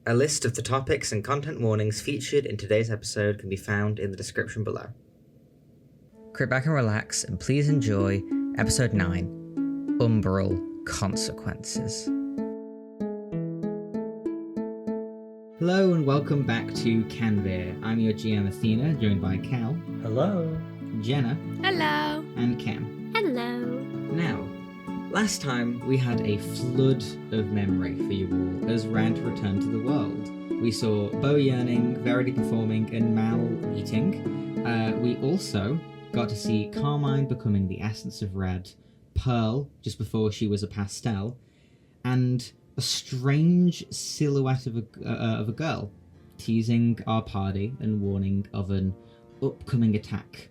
A list of the topics and content warnings featured in today's episode can be found in the description below. Sit back and relax, and please enjoy episode 9, Umbral Consequences. Hello and welcome back to Canvir. I'm your GM Athena, joined by Cal. Hello. Jenna. Hello. And Cam. Hello. Now, last time we had a flood of memory for you all as Rad returned to the world. We saw Bo yearning, Verity performing, and Mal eating. We also got to see Carmine becoming the essence of Red, Pearl just before she was a pastel, and a strange silhouette of a girl teasing our party and warning of an upcoming attack.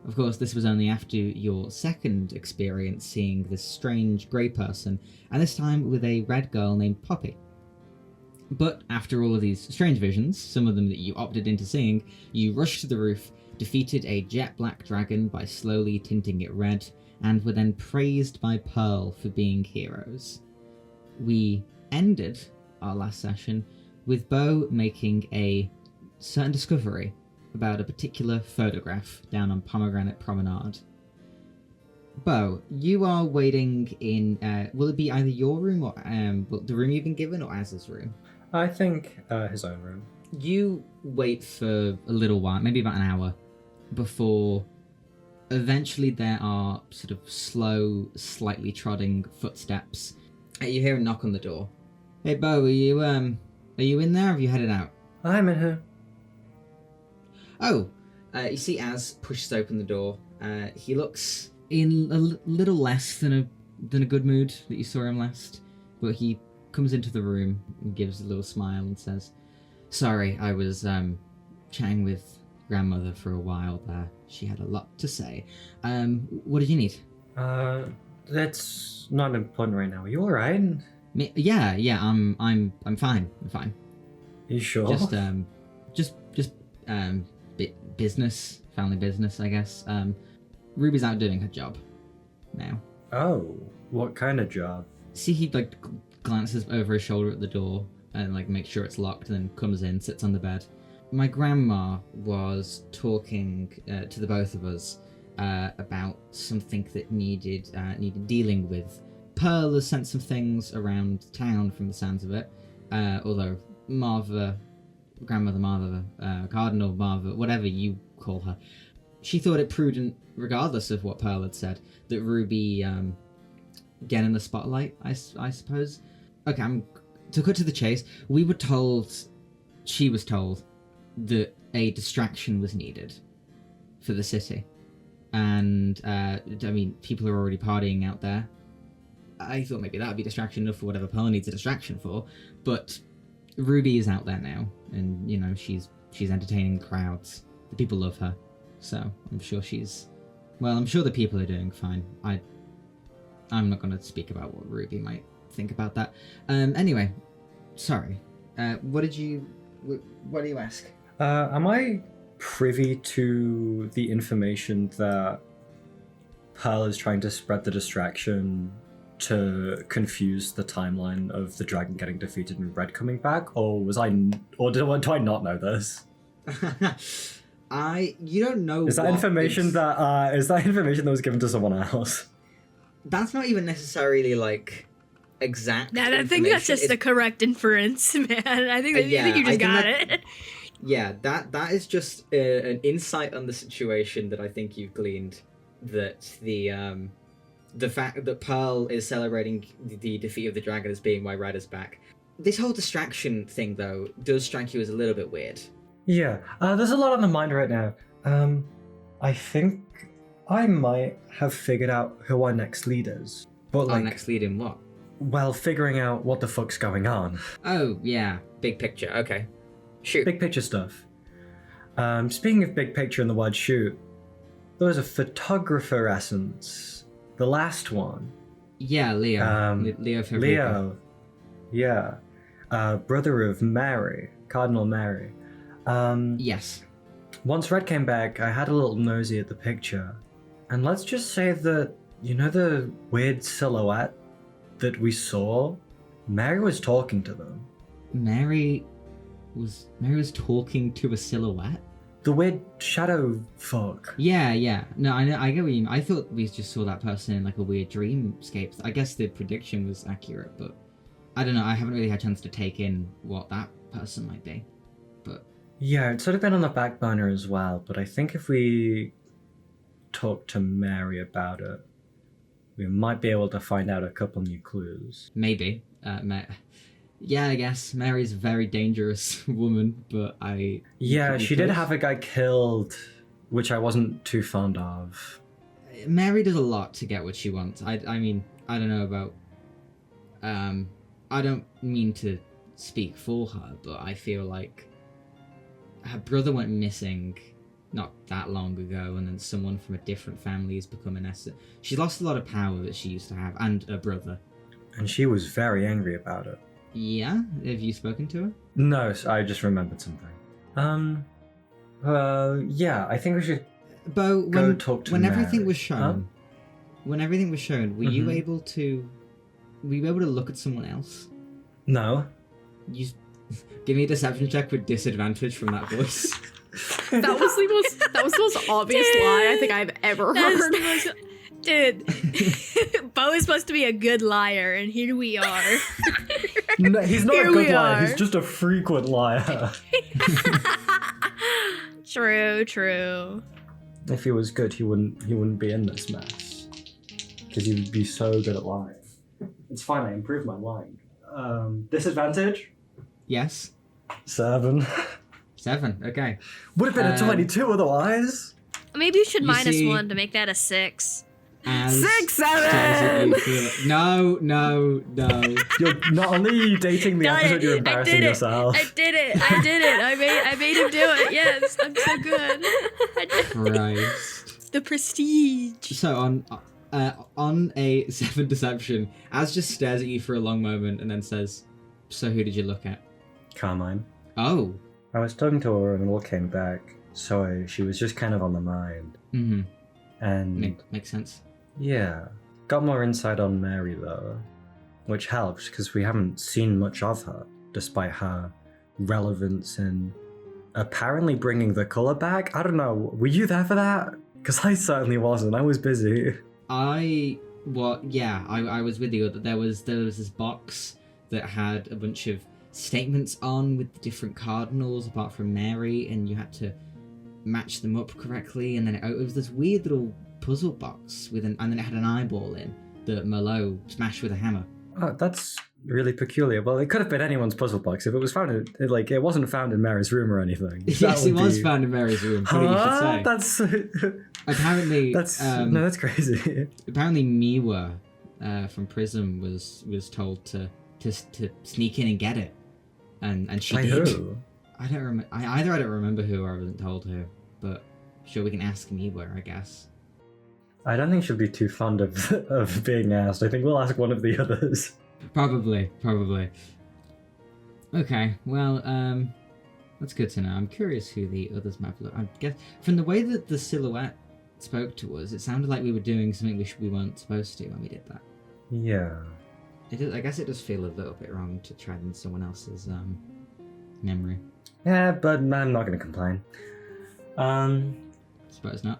Of course, this was only after your second experience seeing this strange grey person, and this time with a red girl named Poppy. But after all of these strange visions, some of them that you opted into seeing, you rushed to the roof, defeated a jet black dragon by slowly tinting it red, and were then praised by Pearl for being heroes. We ended our last session with Bo making a certain discovery about a particular photograph down on Pomegranate Promenade. Bo, you are waiting in, will it be either your room or the room you've been given, or Az's room? I think his own room. You wait for a little while, maybe about an hour, before eventually there are sort of slow, slightly trotting footsteps. You hear a knock on the door. Hey Bo, are you in there, or have you headed out? I'm in here. Oh, you see Az pushes open the door. He looks in a little less than a good mood that you saw him last, but he comes into the room and gives a little smile and says, "Sorry, I was chatting with grandmother for a while there. She had a lot to say. What did you need?" That's not important right now. Are you alright? Yeah, I'm fine. I'm fine. You sure? Just business, family business, I guess. Ruby's out doing her job now. Oh, what kind of job? See, he glances over his shoulder at the door and makes sure it's locked, and then comes in, sits on the bed. My grandma was talking to the both of us about something that needed dealing with. Pearl has sent some things around town from the sounds of it, although Grandmother Martha, Cardinal Martha, whatever you call her, she thought it prudent, regardless of what Pearl had said, that Ruby get in the spotlight, I suppose. Okay, to cut to the chase, she was told that a distraction was needed for the city. And, people are already partying out there. I thought maybe that would be distraction enough for whatever Pearl needs a distraction for, but Ruby is out there now, and, she's entertaining the crowds. The people love her, so I'm sure the people are doing fine. I'm not going to speak about what Ruby might think about that. Anyway, sorry. What do you ask? Am I privy to the information that Pearl is trying to spread the distraction to confuse the timeline of the dragon getting defeated and Red coming back, or do I not know this? You don't know. Is that information that was given to someone else? That's not even necessarily exact. No, I think that's just the correct inference, man. I think you just got it. Yeah, that is just an insight on the situation that I think you've gleaned. That the fact that Pearl is celebrating the defeat of the dragon as being why Red is back. This whole distraction thing, though, does strike you as a little bit weird. Yeah, there's a lot on the mind right now. I think I might have figured out who our next lead is. But our next lead in what? Well, figuring out what the fuck's going on. Oh, yeah. Big picture. Okay. Shoot. Big picture stuff. Speaking of big picture and the word shoot, there was a photographer essence. The last one. Yeah, Leo. Leo Federico. Leo. Yeah. Brother of Mary. Cardinal Mary. Yes. Once Red came back, I had a little nosy at the picture. And let's just say that, the weird silhouette that we saw? Mary was talking to them. Mary Mary was talking to a silhouette. The weird shadow fuck. Yeah. No, I know. I get what you mean. I thought we just saw that person in like a weird dreamscape. I guess the prediction was accurate, but I don't know. I haven't really had a chance to take in what that person might be. But yeah, it's sort of been on the back burner as well. But I think if we talk to Mary about it, we might be able to find out a couple new clues. maybe. Yeah, I guess Mary's a very dangerous woman, but Yeah, she did have a guy killed, which I wasn't too fond of. Mary does a lot to get what she wants. I mean, I don't know about. I don't mean to speak for her, but I feel like her brother went missing not that long ago, and then someone from a different family has become an essence. She lost a lot of power that she used to have, and a brother. And she was very angry about it. Yeah? Have you spoken to her? No, I just remembered something. Yeah, I think we should Bo, go talk to when Mary. everything was shown, Huh? when everything was shown, were you Mhm. able to look at someone else? No. You give me a deception check with disadvantage from that voice. That was the most obvious lie I think I've ever That's heard. the most- Dude, Bo is supposed to be a good liar, and here we are. No, he's not Here a good we liar. are. He's just a frequent liar. True. If he was good, he wouldn't be in this mess. Because he would be so good at lying. It's fine. I improved my lying. Disadvantage? Yes? 7. 7, okay. Would have been a Um, 22 otherwise. Maybe you should You minus see- 1 to make that a 6. As 6, 7. Stairs at you. No. You're not only are you dating the Done episode, it. you're I embarrassing did it. yourself. I did it. I made him do it. Yes, I'm so good. I did it. Christ. The prestige. So on a 7 deception, Az just stares at you for a long moment and then says, "So who did you look at?" Carmine. Oh. I was talking to her and it all came back. So she was just kind of on the mind. Mm-hmm. And Makes sense. yeah. Got more insight on Mary though. Which helps because we haven't seen much of her, despite her relevance in apparently bringing the colour back. I don't know. Were you there for that? Because I certainly wasn't. I was busy. I was with you. There was this box that had a bunch of statements on with the different cardinals apart from Mary, and you had to match them up correctly, and then it was this weird little puzzle box and then it had an eyeball in that Merlot smashed with a hammer. Oh, that's really peculiar. Well, it could have been anyone's puzzle box if it was found it wasn't found in Mary's room or anything. Yes, it was found in Mary's room. Funny you should say. That's Apparently, that's crazy. apparently Miwa from Prism was told to sneak in and get it, and she By did. who? I don't remember. I don't remember who, or I wasn't told who. But sure, we can ask Miwa, I guess. I don't think she'll be too fond of being asked. I think we'll ask one of the others. Probably. Okay, well, that's good to know. I'm curious who the others might look. I guess from the way that the silhouette spoke to us, it sounded like we were doing something we weren't supposed to when we did that. Yeah. I guess it does feel a little bit wrong to tread on someone else's memory. Yeah, but I'm not going to complain. Suppose not.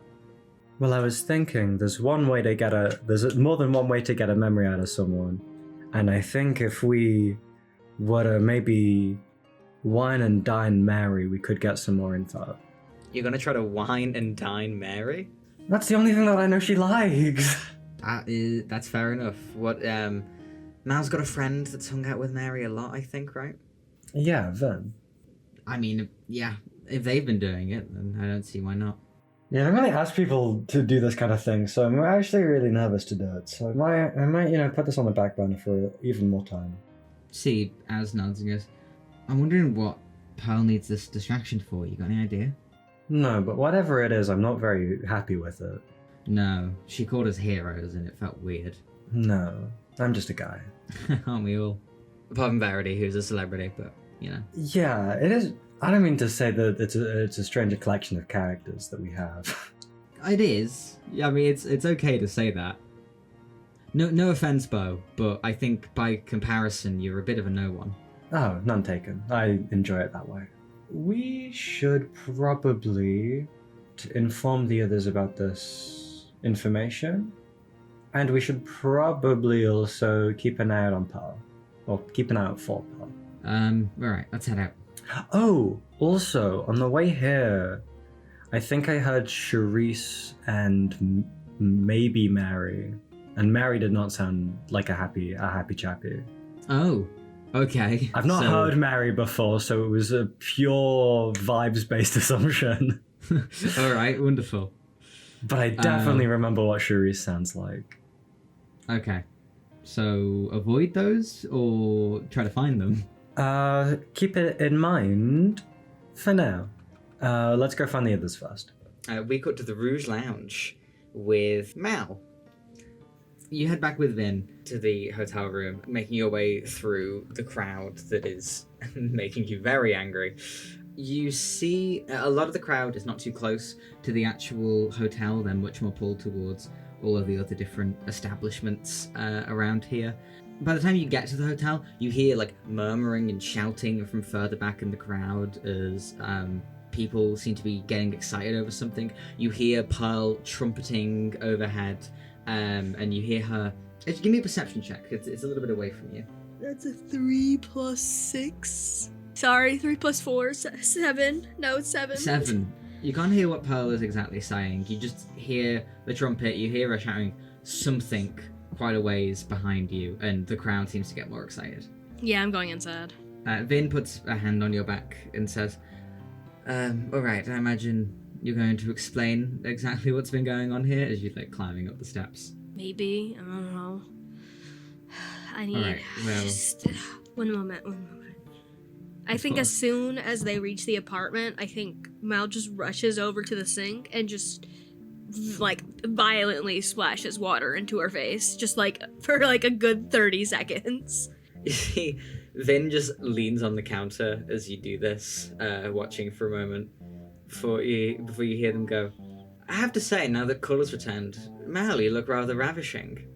Well, I was thinking there's more than one way to get a memory out of someone. And I think if we were to maybe wine and dine Mary, we could get some more info. You're gonna try to wine and dine Mary? That's the only thing that I know she likes. That's fair enough. What Mal's got a friend that's hung out with Mary a lot, I think, right? Yeah, then. I mean, yeah, if they've been doing it, then I don't see why not. Yeah, I don't really ask people to do this kind of thing, so I'm actually really nervous to do it. So I might, put this on the back burner for even more time. See, as nods and goes, I'm wondering what Pearl needs this distraction for. You got any idea? No, but whatever it is, I'm not very happy with it. No, she called us heroes and it felt weird. No, I'm just a guy. Aren't we all? Apart from Verity, who's a celebrity, but, Yeah, it is. I don't mean to say that it's a stranger collection of characters that we have. It is. Yeah, I mean, it's okay to say that. No offense, Bo, but I think by comparison, you're a bit of a no one. Oh, none taken. I enjoy it that way. We should probably inform the others about this information, and we should probably also keep an eye out on Pearl. Or keep an eye out for Pearl. Alright, let's head out. Oh, also, on the way here, I think I heard Charisse and maybe Mary. And Mary did not sound like a happy chappy. Oh, okay. I've not heard Mary before, so it was a pure vibes-based assumption. Alright, wonderful. But I definitely remember what Charisse sounds like. Okay. So, avoid those, or try to find them? Keep it in mind for now. Let's go find the others first. We cut to the Rouge Lounge with Mal. You head back with Vin to the hotel room, making your way through the crowd that is making you very angry. You see a lot of the crowd is not too close to the actual hotel. They're much more pulled towards all of the other different establishments around here. By the time you get to the hotel, you hear like murmuring and shouting from further back in the crowd as people seem to be getting excited over something. You hear Pearl trumpeting overhead, and you hear her. Give me a perception check. It's a little bit away from you. That's a 3 + 6. Sorry, 3 + 4, 7. No, it's 7. 7. You can't hear what Pearl is exactly saying. You just hear the trumpet. You hear her shouting something quite a ways behind you, and the crowd seems to get more excited. Yeah, I'm going inside. Vin puts a hand on your back and says, alright, I imagine you're going to explain exactly what's been going on here as you're like climbing up the steps. Maybe, I don't know. I need... Alright, well... Just, one moment. I think as soon as they reach the apartment, I think Mal just rushes over to the sink and just like violently splashes water into her face, just like for like a good 30 seconds. You see, Vin just leans on the counter as you do this, watching for a moment before you hear them go, I have to say, now that colour's returned, Mal, you look rather ravishing.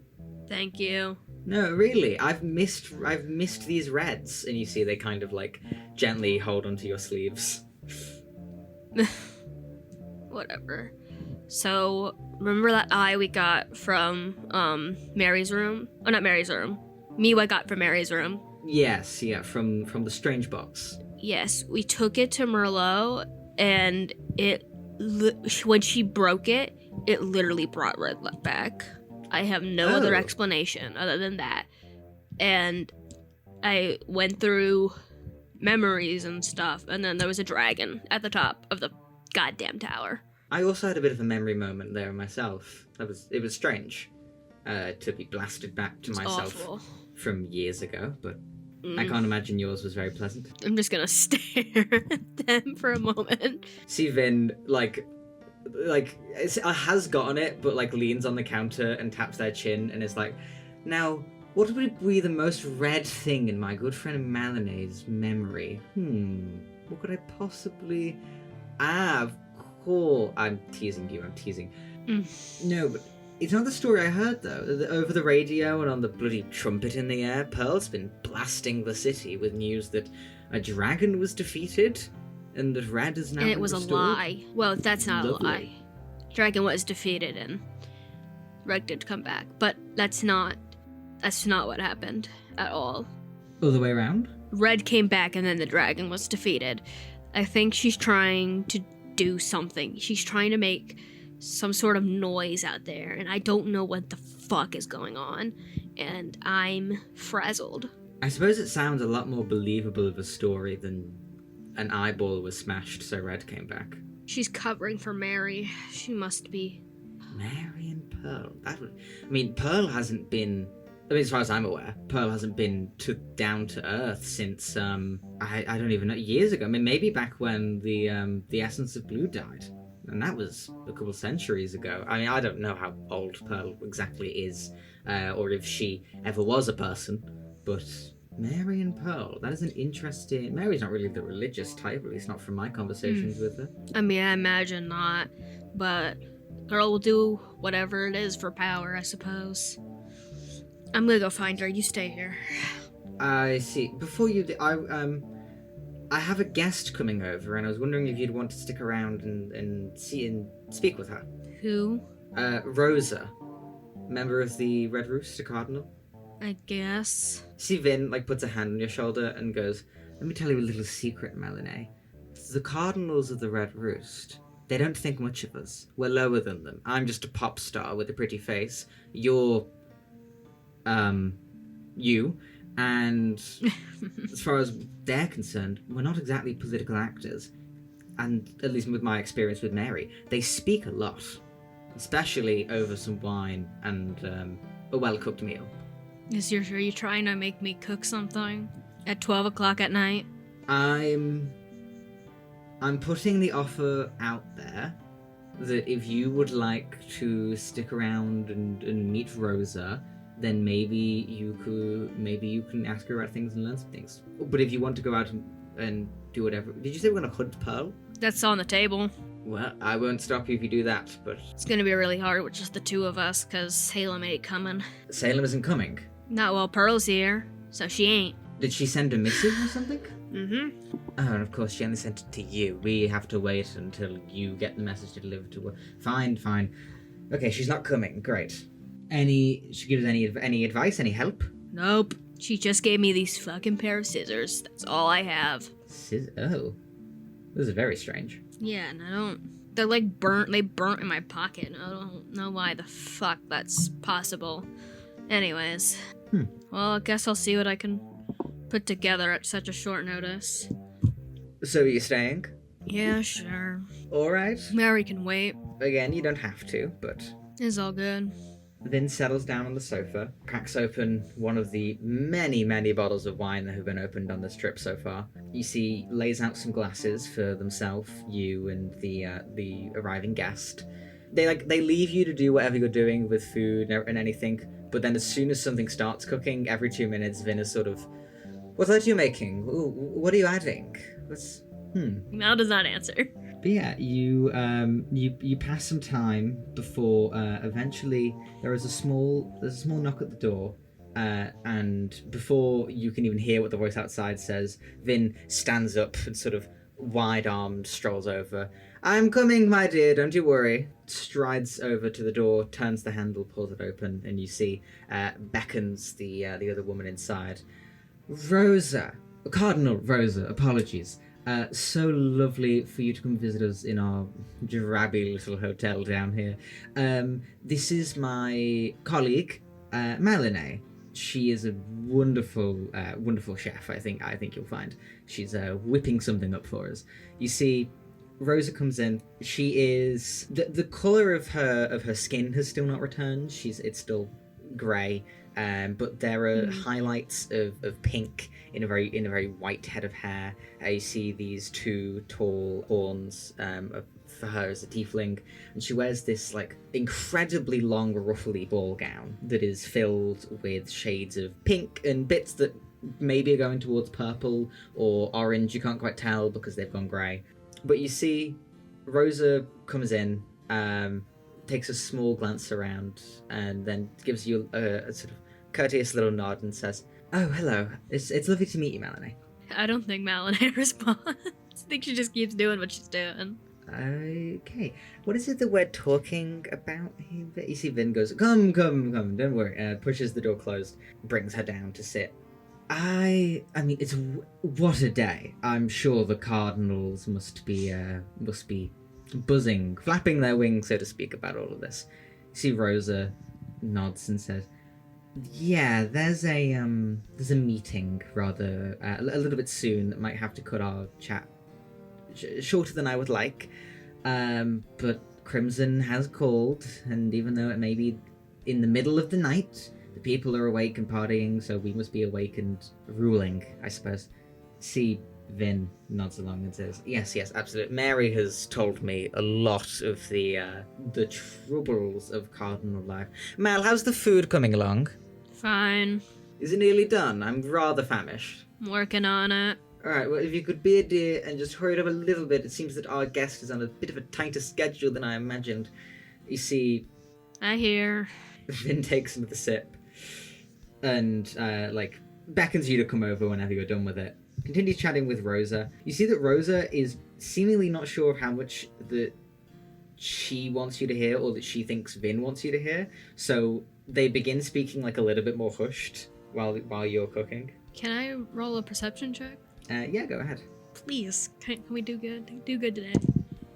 Thank you. No, really, I've missed these reds. And you see they kind of like gently hold onto your sleeves. Whatever. So, remember that eye we got from Mary's room? Oh, not Mary's room. Miwa got from Mary's room. Yes, yeah, from the strange box. Yes, we took it to Merlot, and when she broke it, it literally brought red luck back. I have no other explanation other than that. And I went through memories and stuff, and then there was a dragon at the top of the goddamn tower. I also had a bit of a memory moment there myself. It was strange to be blasted back to myself Awful. From years ago, but I can't imagine yours was very pleasant. I'm just gonna stare at them for a moment. See Vin, has gotten it, but like leans on the counter and taps their chin and is like, now, what would be the most red thing in my good friend Malinay's memory? What could I possibly... of course. I'm teasing you, I'm teasing. No, but it's not the story I heard, though. Over the radio and on the bloody trumpet in the air, Pearl's been blasting the city with news that a dragon was defeated and that Red is now And it was restored. a lie. Well, that's not Lovely. a lie. Dragon was defeated and Red did come back. But that's not what happened at all. Other way around? Red came back and then the dragon was defeated. I think she's trying to do something. She's trying to make some sort of noise out there, and I don't know what the fuck is going on, and I'm frazzled. I suppose it sounds a lot more believable of a story than an eyeball was smashed so Red came back. She's covering for Mary. She must be. Mary and Pearl. Pearl hasn't been... as far as I'm aware, Pearl hasn't been down to earth since, I don't even know, years ago. Maybe back when the Essence of Blue died. And that was a couple centuries ago. I don't know how old Pearl exactly is, or if she ever was a person, but Mary and Pearl, that is an interesting... Mary's not really the religious type, at least not from my conversations with her. I imagine not, but girl will do whatever it is for power, I suppose. I'm gonna go find her. You stay here. I see. Before you, I have a guest coming over, and I was wondering if you'd want to stick around and see and speak with her. Who? Rosa, member of the Red Roost, a cardinal. I guess. See, Vin puts a hand on your shoulder and goes, "Let me tell you a little secret, Melanie. The cardinals of the Red Roost, they don't think much of us. We're lower than them. I'm just a pop star with a pretty face. You're, you. And as far as they're concerned, we're not exactly political actors. And at least with my experience with Mary, they speak a lot. Especially over some wine and a well-cooked meal." Are you trying to make me cook something at 12 o'clock at night? I'm putting the offer out there that if you would like to stick around and meet Rosa, then maybe you can ask her about things and learn some things. But if you want to go out and do whatever, did you say we're gonna hunt Pearl? That's on the table. Well, I won't stop you if you do that, but It's gonna be really hard with just the two of us, cause Salem ain't coming. Salem isn't coming. Not while Pearl's here, so she ain't. Did she send a missive or something? Mm-hmm. Oh, and of course she only sent it to you. We have to wait until you get the message delivered to her. Fine. Okay, she's not coming. Great. She gives any advice, any help? Nope. She just gave me these fucking pair of scissors. That's all I have. Oh. This is very strange. Yeah, and they're like burnt. They burnt in my pocket. And I don't know why the fuck that's possible. Anyways. Well, I guess I'll see what I can put together at such a short notice. So are you staying? Yeah, sure. Alright. Mary can wait. Again, you don't have to, but... It's all good. Vin settles down on the sofa, cracks open one of the many, many bottles of wine that have been opened on this trip so far. You see, lays out some glasses for themselves, you and the arriving guest. They leave you to do whatever you're doing with food and anything, but then as soon as something starts cooking, every 2 minutes, Vin is sort of, "What are you making? Ooh, what are you adding? Mal does not answer. But yeah, you pass some time before eventually there's a small knock at the door, and before you can even hear what the voice outside says, Vin stands up and sort of wide-armed strolls over. "I'm coming, my dear, don't you worry." Strides over to the door, turns the handle, pulls it open, and you see beckons the other woman inside. Cardinal Rosa, apologies. So lovely for you to come visit us in our drabby little hotel down here. This is my colleague, Melanie. She is a wonderful chef. I think you'll find she's whipping something up for us. You see, Rosa comes in. She is the color of her skin has still not returned. It's still grey. But there are highlights of pink in a very white head of hair. You see these two tall horns for her as a tiefling, and she wears this like incredibly long ruffly ball gown that is filled with shades of pink and bits that maybe are going towards purple or orange. You can't quite tell because they've gone grey. But you see, Rosa comes in, takes a small glance around, and then gives you a sort of courteous little nod and says, "Oh, hello. It's lovely to meet you, Melanie." I don't think Melanie responds. I think she just keeps doing what she's doing. Okay. What is it that we're talking about here? You see Vin goes, Come, don't worry. Pushes the door closed, brings her down to sit. I mean, what a day. I'm sure the cardinals must be buzzing, flapping their wings, so to speak, about all of this. You see Rosa nods and says, "Yeah, there's a meeting rather a little bit soon that might have to cut our chat shorter than I would like. But Crimson has called, and even though it may be in the middle of the night, the people are awake and partying, so we must be awake and ruling, I suppose." See, Vin nods along and says, Yes, absolutely. Mary has told me a lot of the troubles of cardinal life. Mel, how's the food coming along? Fine. Is it nearly done? I'm rather famished. I'm working on it. Alright, well, if you could be a dear and just hurry it up a little bit. It seems that our guest is on a bit of a tighter schedule than I imagined. You see, I hear. Vin takes another sip and, beckons you to come over whenever you're done with it. Continues chatting with Rosa. You see that Rosa is seemingly not sure of how much that she wants you to hear or that she thinks Vin wants you to hear. So they begin speaking like a little bit more hushed while you're cooking. Can I roll a perception check? Yeah, go ahead. Please. Can we do good? Do good today.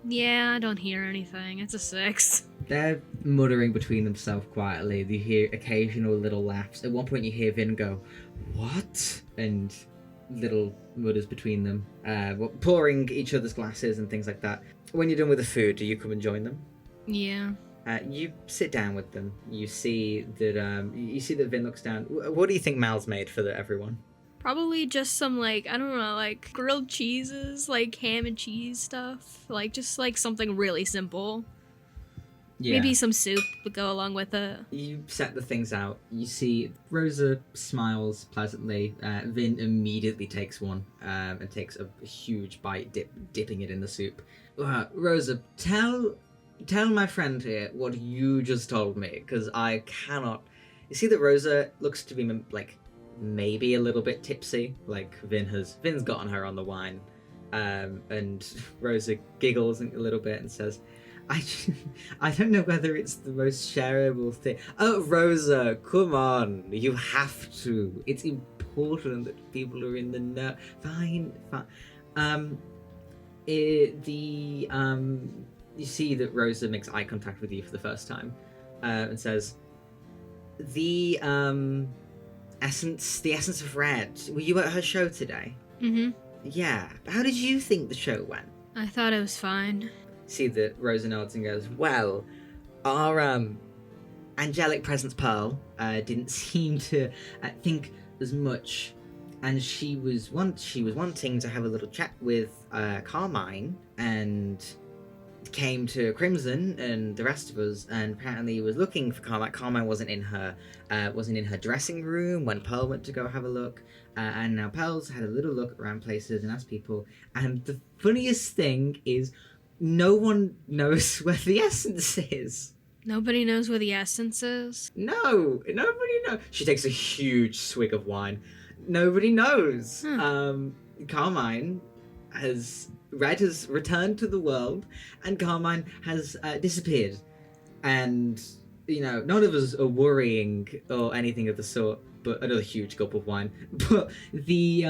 Yeah, I don't hear anything. It's a 6. They're muttering between themselves quietly. You hear occasional little laughs. At one point you hear Vin go, "What?" And little mutters between them, pouring each other's glasses and things like that. When you're done with the food, do you come and join them? Yeah. You sit down with them. You see that Vin looks down. What do you think Mal's made for everyone? Probably just some, like, I don't know, like, grilled cheeses, like, ham and cheese stuff. Like, just, like, something really simple. Yeah. Maybe some soup would go along with it. You set the things out. You see Rosa smiles pleasantly. Vin immediately takes one and takes a huge bite, dipping it in the soup. Rosa, tell my friend here what you just told me, because I cannot... You see that Rosa looks to be, like, maybe a little bit tipsy, like Vin's gotten her on the wine. And Rosa giggles a little bit and says, I don't know whether it's the most shareable thing. Oh, Rosa, come on. You have to. It's important that people are in the know. Fine. You see that Rosa makes eye contact with you for the first time and says, the essence of red. Were you at her show today? Mm-hmm. Yeah. How did you think the show went? I thought it was fine. See that Rosa nods and goes, well, our angelic presence Pearl didn't seem to think as much, and she was wanting to have a little chat with Carmine, and came to Crimson and the rest of us, and apparently was looking for Carmine. Carmine wasn't in her dressing room when Pearl went to go have a look, and now Pearl's had a little look around places and asked people. And the funniest thing is, no one knows where the essence is. Nobody knows where the essence is? No, nobody knows. She takes a huge swig of wine. Nobody knows. Carmine Red has returned to the world, and Carmine has disappeared. And, none of us are worrying or anything of the sort, but another huge gulp of wine. But the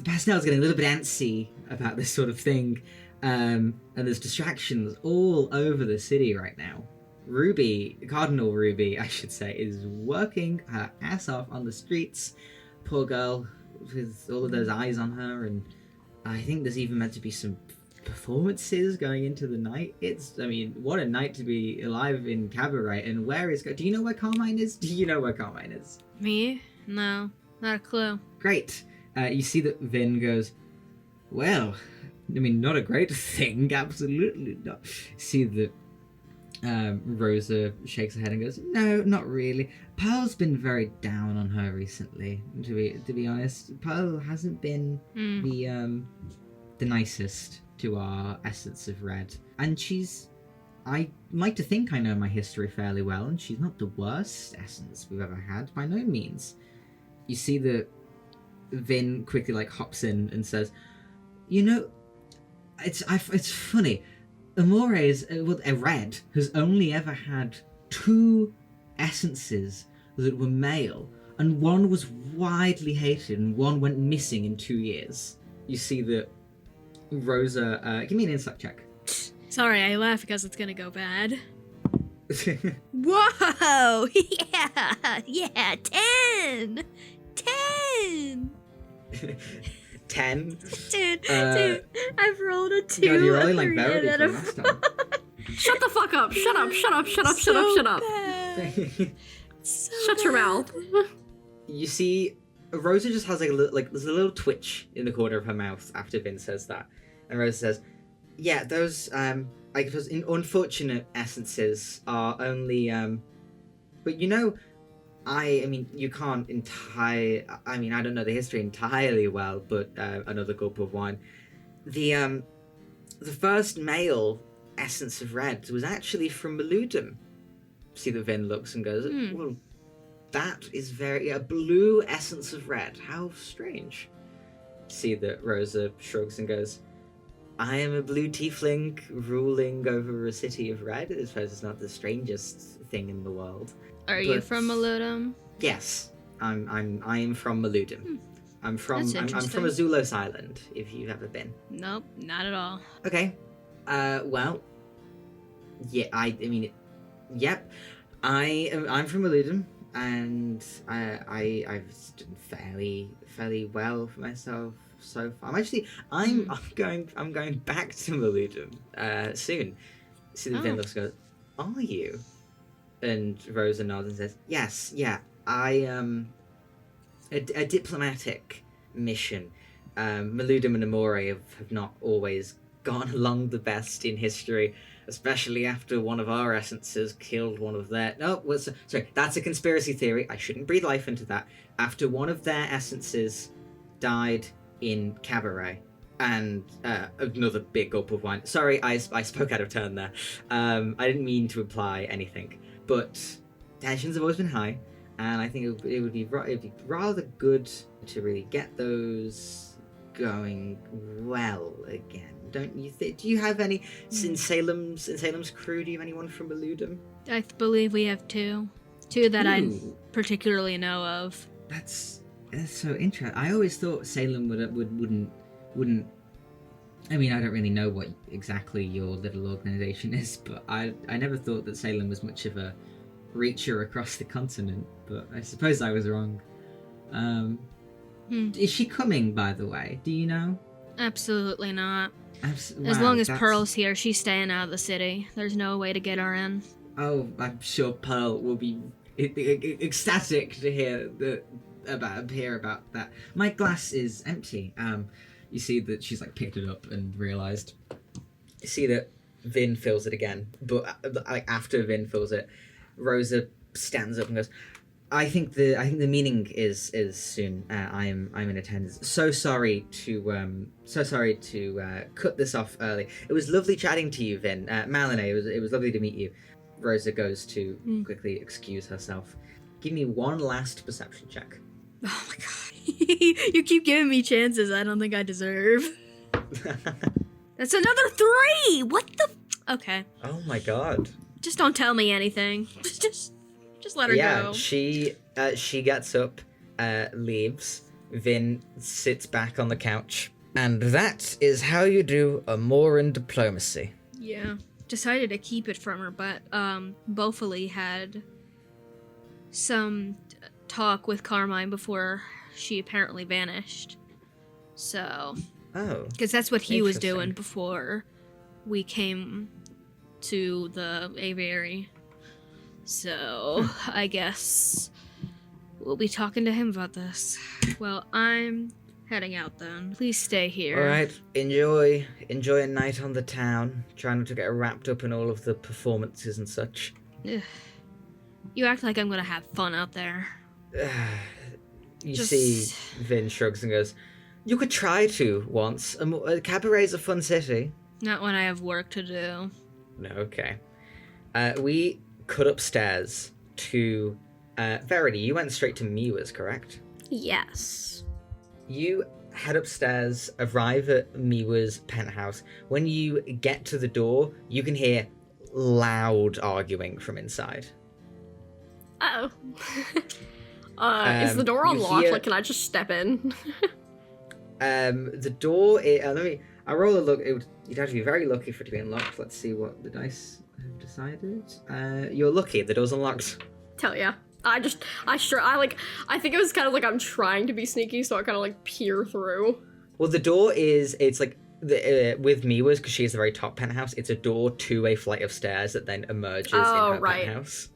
pastel's getting a little bit antsy about this sort of thing. And there's distractions all over the city right now. Cardinal Ruby, I should say, is working her ass off on the streets. Poor girl, with all of those eyes on her, and I think there's even meant to be some performances going into the night. What a night to be alive in Cabaret. And do you know where Carmine is? Do you know where Carmine is? Me? No, not a clue. Great. You see that Vin goes, well... not a great thing, absolutely not. See that Rosa shakes her head and goes, no, not really. Pearl's been very down on her recently, to be honest. Pearl hasn't been the nicest to our essence of red. And I like to think I know my history fairly well, and she's not the worst essence we've ever had, by no means. You see that Vin quickly hops in and says, it's funny. Amore's Red has only ever had 2 essences that were male, and one was widely hated, and one went missing in 2 years. You see that Rosa. Give me an insight check. Sorry, I laugh because it's gonna go bad. Whoa! Yeah, 10! 10! 10? Dude, I've rolled a 2. God, you're rolling like 3, Verity and then from last time. Shut the fuck up. Shut up. Shut your mouth. You see, Rosa just has there's a little twitch in the corner of her mouth after Vin says that. And Rosa says, yeah, those, unfortunate essences are only, but you can't I don't know the history entirely well, but another gulp of wine. The first male essence of red was actually from Maludum. See that Vin looks and goes, well, That is a blue essence of red. How strange. See that Rosa shrugs and goes, I am a blue tiefling ruling over a city of red. I suppose it's not the strangest thing in the world. Are you from Maludum? Yes, I am from Maludum. I'm from Azulos Island. If you've ever been. Nope, not at all. Okay. Well. Yeah. Yep. I'm from Maludum, and I've done fairly well for myself so far. I'm going back to Maludum soon. See the Vin looks goes, are you? And Rosa nods and says, yes, yeah, I a diplomatic mission. Maludum and Amore have not always gone along the best in history, especially after one of our essences killed one of their... sorry, that's a conspiracy theory. I shouldn't breathe life into that. After one of their essences died in Cabaret, and another big gulp of wine. Sorry, I spoke out of turn there. I didn't mean to imply anything, but tensions have always been high, and I think it would be rather good to really get those going well again. Don't you think? Do you have any in Salem's crew? Do you have anyone from Maludum? I believe we have two that I particularly know of. That's so interesting. I always thought Salem wouldn't. I mean, I don't really know what exactly your little organization is, but I never thought that Salem was much of a reacher across the continent. But I suppose I was wrong. Is she coming, by the way? Do you know? Absolutely not. As long as Pearl's here, she's staying out of the city. There's no way to get her in. Oh, I'm sure Pearl will be ecstatic to hear about that. My glass is empty. You see that she's like picked it up and realized. You see that Vin fills it again, but like after Vin fills it, Rosa stands up and goes, I think the meeting is soon. I'm in attendance. So sorry to cut this off early. It was lovely chatting to you, Vin. Malinae, it was lovely to meet you. Rosa goes to quickly excuse herself. Give me one last perception check. Oh my god. You keep giving me chances I don't think I deserve. That's another 3! What the... Okay. Oh my god. Just don't tell me anything. Just let her go. Yeah, she gets up, leaves. Vin sits back on the couch. And that is how you do Amoran diplomacy. Yeah. Decided to keep it from her, but Bofoli had some talk with Carmine before she apparently vanished. So... Oh. Because that's what he was doing before we came to the aviary. So, I guess we'll be talking to him about this. Well, I'm heading out then. Please stay here. Alright, enjoy a night on the town. Try not to get wrapped up in all of the performances and such. Ugh. You act like I'm gonna have fun out there. You see, Vin shrugs and goes, you could try to once. Cabaret's a fun city. Not when I have work to do. No, okay. We cut upstairs to... Verity, you went straight to Miwa's, correct? Yes. You head upstairs, arrive at Miwa's penthouse. When you get to the door, you can hear loud arguing from inside. Uh-oh. Is the door unlocked? Like, can I just step in? The door... I roll a look. You'd have to be very lucky for it to be unlocked. Let's see what the dice have decided. You're lucky. The door's unlocked. Tell ya. I think it was kind of like I'm trying to be sneaky, so I kind of like peer through. Well, the door it's like, with Miwa's, because she has the very top penthouse, it's a door to a flight of stairs that then emerges in her penthouse.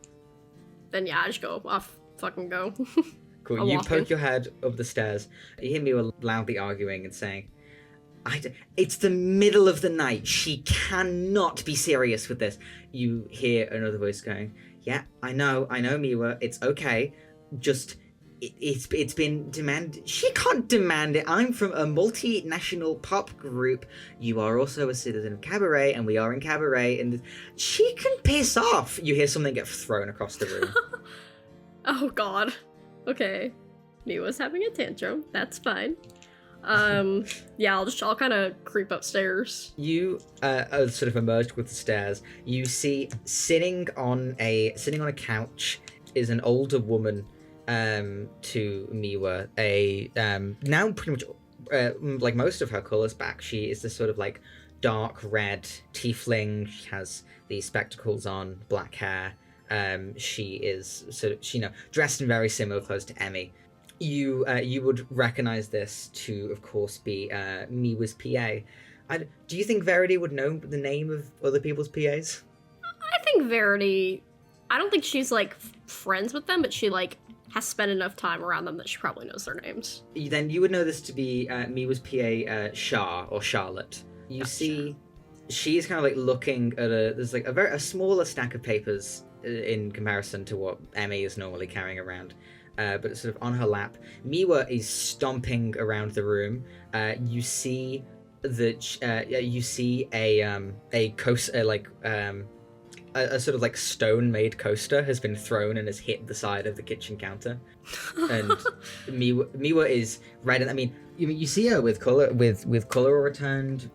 Then yeah, I just go. I'll fucking go. Cool. You poke your head up the stairs. You hear Miwa loudly arguing and saying, it's the middle of the night. She cannot be serious with this. You hear another voice going, yeah, I know, Miwa. It's okay. Just, it's been demanded. She can't demand it. I'm from a multinational pop group. You are also a citizen of Cabaret, and we are in Cabaret, and she can piss off. You hear something get thrown across the room. Oh god. Okay. Miwa's having a tantrum. That's fine. Yeah, I'll kind of creep upstairs. You sort of emerged with the stairs. You see sitting on a couch is an older woman to Miwa. Now pretty much like most of her colors back. She is this sort of like dark red tiefling. She has these spectacles on, black hair. She is sort of dressed in very similar clothes to Emmy. You would recognize this to, of course, be Miwa's PA. Do you think Verity would know the name of other people's PAs? I think Verity, I don't think she's like friends with them, but she like has spent enough time around them that she probably knows their names. Then you would know this to be Miwa's PA, Shah or Charlotte. You see, she's kind of like looking at there's like a smaller stack of papers in comparison to what Emmy is normally carrying around. But it's sort of on her lap. Miwa is stomping around the room. You see that you see a coaster, a sort of like stone-made coaster has been thrown and has hit the side of the kitchen counter. And Miwa is red. I mean, you see her with color returned,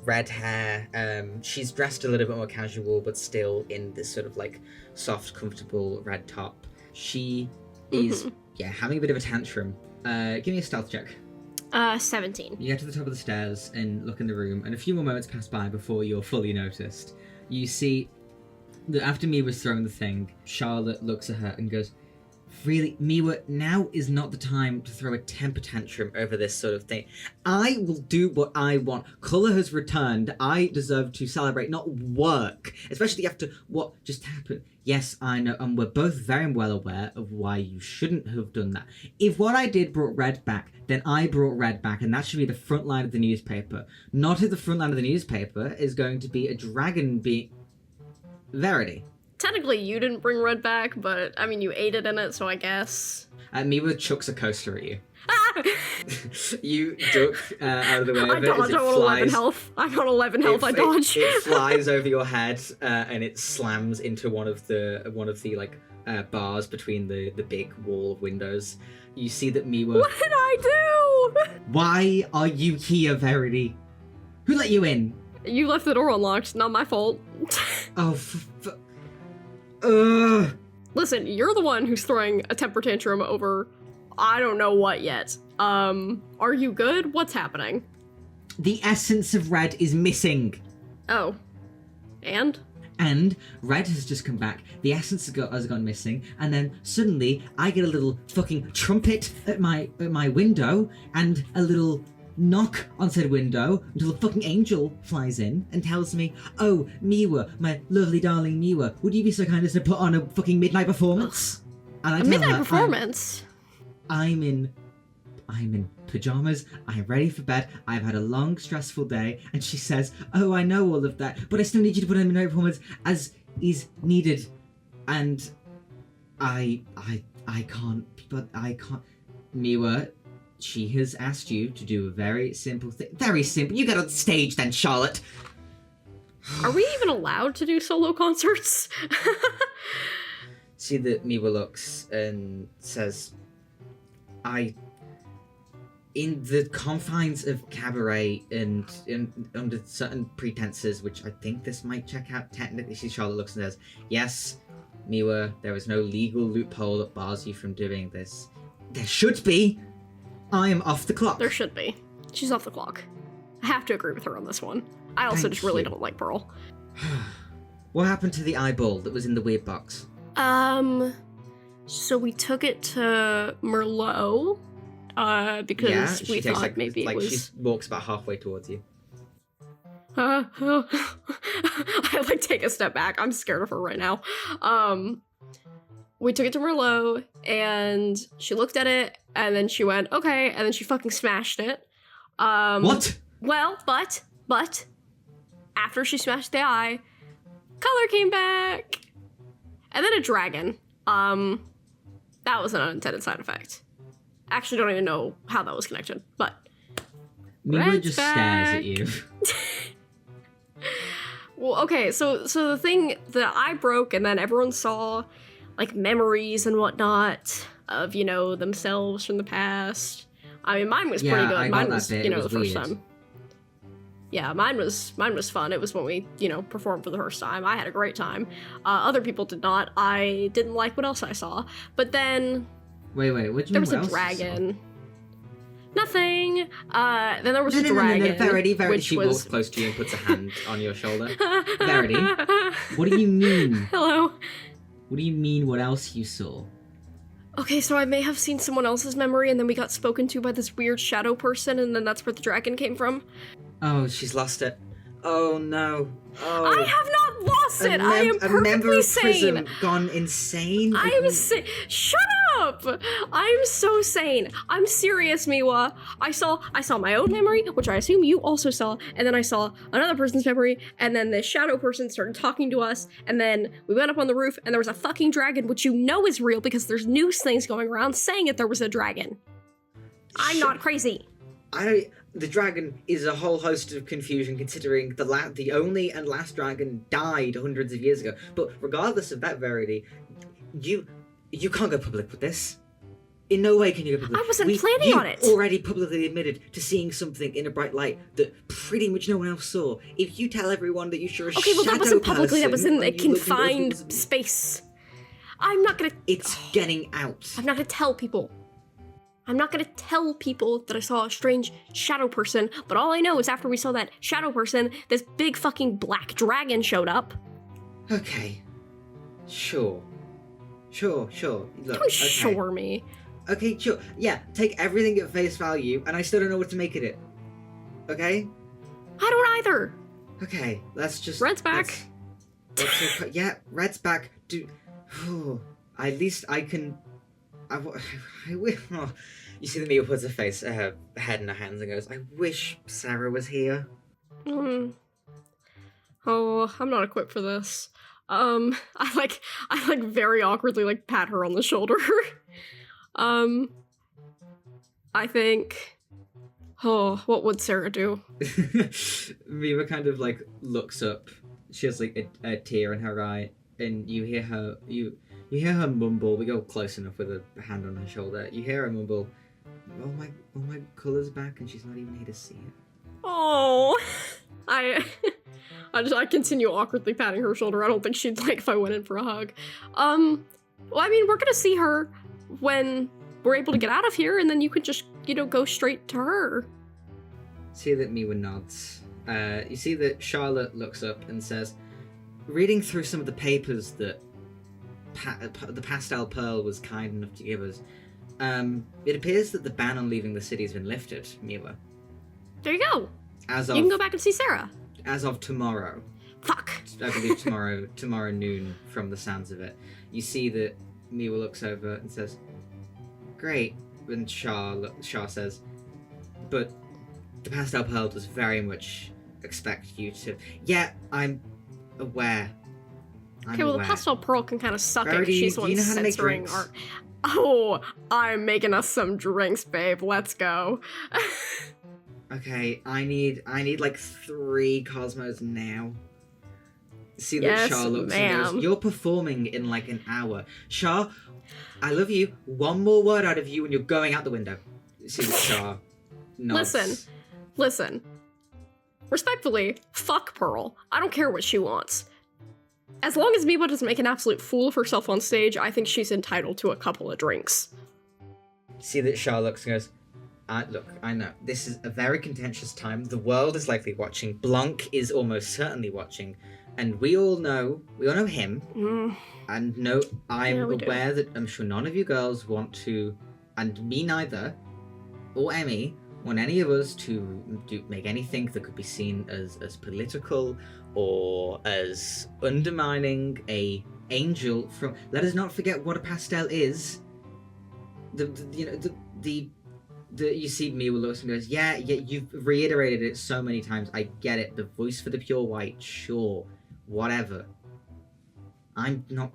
red hair. She's dressed a little bit more casual, but still in this sort of like soft, comfortable red top. She is having a bit of a tantrum. Give me a stealth check. 17. You get to the top of the stairs and look in the room, and a few more moments pass by before you're fully noticed. You see that after Miwa's throwing the thing, Charlotte looks at her and goes, "Really, Miwa, now is not the time to throw a temper tantrum over this sort of thing. I will do what I want. Colour has returned. I deserve to celebrate, not work. Especially after what just happened. Yes, I know, and we're both very well aware of why you shouldn't have done that. If what I did brought Red back, then I brought Red back, and that should be the front line of the newspaper. Not if the front line of the newspaper is going to be a dragon being... Verity." Technically, you didn't bring Red back, but I mean, you aided in it, so I guess. Miwa chucks a coaster at you. You duck out of the way of I it dodge. as it I'm on 11 health. I'm on 11 health. I dodge. It flies over your head and it slams into one of the like bars between the big wall of windows. You see that Miwa. What did I do? Why are you here, Verity? Who let you in? You left the door unlocked. Not my fault. Oh. Listen, you're the one who's throwing a temper tantrum over I don't know what yet. Are you good? What's happening? The essence of Red is missing. Oh. And? And Red has just come back, the essence has gone missing, and then suddenly I get a little fucking trumpet at my window, and a little knock on said window until a fucking angel flies in and tells me, "Oh, Miwa, my lovely darling Miwa, would you be so kind as to put on a fucking midnight performance?" And I A tell midnight her, performance? I'm in pajamas, I'm ready for bed, I've had a long, stressful day, and she says, "Oh, I know all of that, but I still need you to put on a midnight performance as is needed." And I can't, but I can't. Miwa, she has asked you to do a very simple thing. Very simple. You get on stage then, Charlotte. Are we even allowed to do solo concerts? See that Miwa looks and says, in the confines of cabaret and under certain pretenses, which I think this might check out technically, Charlotte looks and says, "Yes, Miwa, there is no legal loophole that bars you from doing this. There should be. I am off the clock." There should be. She's off the clock. I have to agree with her on this one. I also Thank just really you. don't like Pearl. What happened to the eyeball that was in the weird box? So we took it to Merlot, because we thought maybe it was... She walks about halfway towards you. I take a step back. I'm scared of her right now. We took it to Merlot, and she looked at it, and then she went, "Okay," and then she fucking smashed it. What? Well, but after she smashed the eye, color came back, and then a dragon. That was an unintended side effect. Actually, don't even know how that was connected, but Miwa Red's just back. stares at you. Well, okay, so the thing, the eye broke, and then everyone saw, like memories and whatnot of, you know, themselves from the past. I mean, mine was pretty Yeah, good. I got Mine that was, bit. you It know, was the first weird. time. Yeah, mine was fun. It was when we, you know, performed for the first time. I had a great time. Other people did not. I didn't like what else I saw. But then Wait, what do you there mean? was a what else you saw? dragon. Nothing. Then there was a No, dragon. Verity, which she was... walks close to you and puts a hand on your shoulder. Verity, what do you mean? Hello. What do you mean, what else you saw? Okay, so I may have seen someone else's memory, and then we got spoken to by this weird shadow person, and then that's where the dragon came from. Oh, she's lost it. Oh, no. Oh. I have not lost it! I am A member perfectly of sane! Prism gone insane? I am sane. Shut up! I am so sane. I'm serious, Miwa. I saw my own memory, which I assume you also saw, and then I saw another person's memory, and then the shadow person started talking to us, and then we went up on the roof, and there was a fucking dragon, which you know is real because there's news things going around saying that there was a dragon. I'm not crazy. The dragon is a whole host of confusion, considering the only and last dragon died hundreds of years ago. But regardless of that, Verity, you can't go public with this. In no way can you go public. I wasn't planning on it. You already publicly admitted to seeing something in a bright light that pretty much no one else saw. If you tell everyone that you saw a Okay, well, that wasn't publicly. That was in a and you looked confined invisible- space. I'm not gonna. It's getting out. I'm not gonna tell people. I'm not gonna tell people that I saw a strange shadow person, but all I know is after we saw that shadow person, this big fucking black dragon showed up. Okay. Sure. Look, Don't okay. shore me. Okay, sure. Yeah, take everything at face value, and I still don't know what to make of it. Okay? I don't either. Okay, let's just... Red's back. Yeah, Red's back. At least I can... I will... Oh. You see the Mia puts her head in her hands and goes, I wish Sarah was here. Oh, I'm not equipped for this. I very awkwardly, like, pat her on the shoulder. I think... Oh, what would Sarah do? Mia kind of, like, looks up. She has, like, a tear in her eye, and you hear her... You hear her mumble. We go close enough with a hand on her shoulder. You hear her mumble, oh my colour's back, and she's not even here to see it. Oh, I continue awkwardly patting her shoulder. I don't think she'd like if I went in for a hug. Well, I mean, we're gonna see her when we're able to get out of here, and then you could just, you know, go straight to her. See that Miwa nods. You see that Charlotte looks up and says, reading through some of the papers that the Pastel Pearl was kind enough to give us, it appears that the ban on leaving the city has been lifted, Miwa. There you go. You can go back and see Sarah. As of tomorrow. Fuck. I believe tomorrow noon, from the sounds of it. You see that Miwa looks over and says, great. And Shah says, but the Pastel Pearl does very much expect you to... Yeah, I'm aware. Okay, well, the Pastel Pearl can kind of suck it. Verity, She's the do one you know how to make censoring drinks? our... Oh, I'm making us some drinks, babe. Let's go. Okay, I need like 3 Cosmos now. See that Yes, Shah looks and ma'am. goes, you're performing in like an hour. Shah, I love you. One more word out of you and you're going out the window. See that Shah nods. Listen. Respectfully, fuck Pearl. I don't care what she wants. As long as Miwa doesn't make an absolute fool of herself on stage, I think she's entitled to a couple of drinks. See that Shah looks and goes, look, I know, this is a very contentious time. The world is likely watching. Blanc is almost certainly watching. And we all know him. And I'm aware that I'm sure none of you girls want to, and me neither, or Emmy, want any of us to make anything that could be seen as political or as undermining a angel from... Let us not forget what a pastel is. You see me with looks and goes, yeah, you've reiterated it so many times. I get it. The voice for the pure white, sure, whatever. I'm not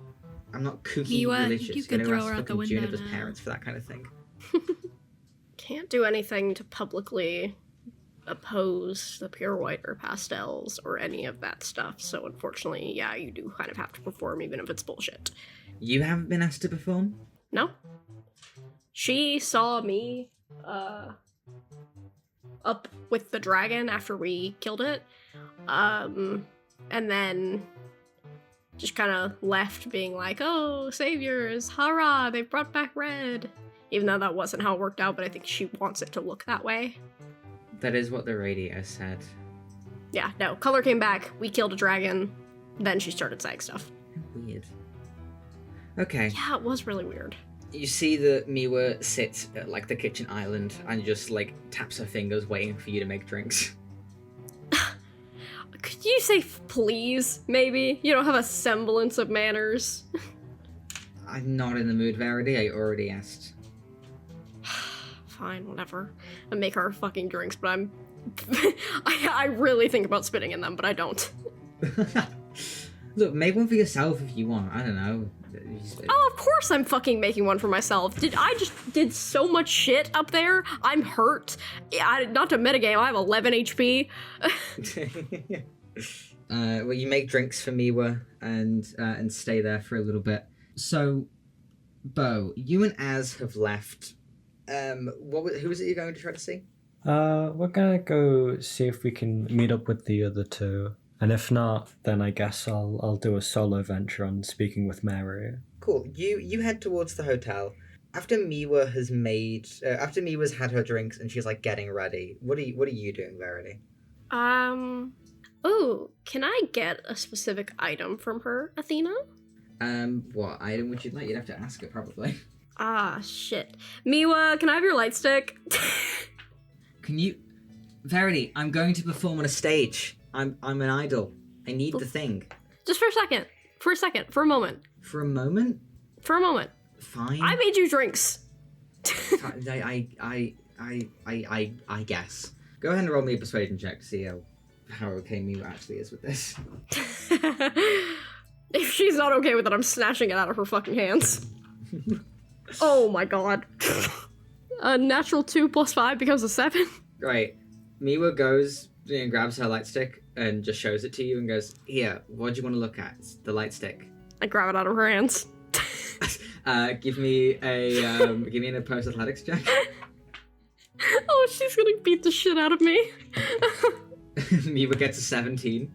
kooky religious. You could throw her out the window Juniper's now. parents for that kind of thing. Can't do anything to publicly oppose the pure white or pastels or any of that stuff. So unfortunately, yeah, you do kind of have to perform even if it's bullshit. You haven't been asked to perform? No. She saw me up with the dragon after we killed it. And then just kind of left being like, oh, saviors, hurrah, they brought back red. Even though that wasn't how it worked out, but I think she wants it to look that way. That is what the radio said. Yeah, no, color came back, we killed a dragon, then she started saying stuff. Weird. Okay. Yeah, it was really weird. You see that Miwa sits at, like, the kitchen island and just, like, taps her fingers waiting for you to make drinks. Could you say please, maybe? You don't have a semblance of manners. I'm not in the mood, Verity. I already asked. Fine, whatever. I make her fucking drinks, but I'm... I really think about spitting in them, but I don't. Look, make one for yourself if you want. I don't know. Oh, of course I'm fucking making one for myself. I just did so much shit up there. I'm hurt. Not to metagame, I have 11 HP. Well, you make drinks for Miwa and stay there for a little bit. So, Bo, you and Az have left. Who is it you're going to try to see? We're gonna go see if we can meet up with the other two. And if not, then I guess I'll do a solo venture on speaking with Mary. Cool. You head towards the hotel. After Miwa's had her drinks and she's like getting ready. What are you doing, Verity? Oh, can I get a specific item from her, Athena? What item would you like? You'd have to ask her probably. Ah, shit. Miwa, can I have your light stick? Can you, Verity? I'm going to perform on a stage. I'm an idol. I need the thing. Just for a second. For a moment. For a moment? Fine. I made you drinks. I guess. Go ahead and roll me a persuasion check to see how okay Miwa actually is with this. If she's not okay with it, I'm snatching it out of her fucking hands. Oh my god. A natural 2 + 5 becomes a 7. Right. Miwa goes and grabs her light stick and just shows it to you and goes, here, what do you want to look at? It's the light stick. I grab it out of her hands. Give me an opposed athletics check. Oh, she's gonna beat the shit out of me. Miwa gets a 17.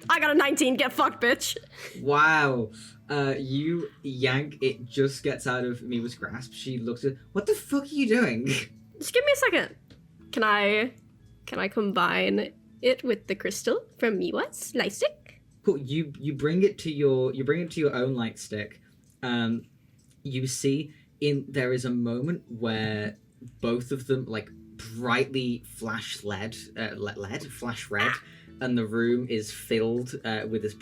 I got a 19, get fucked, bitch. Wow. You yank, it just gets out of Miwa's grasp. She looks at, what the fuck are you doing? Just give me a second. Can I combine it with the crystal from Miwa's light stick? Cool. You bring it to your own light stick. You see there is a moment where both of them like brightly flash red, and the room is filled with this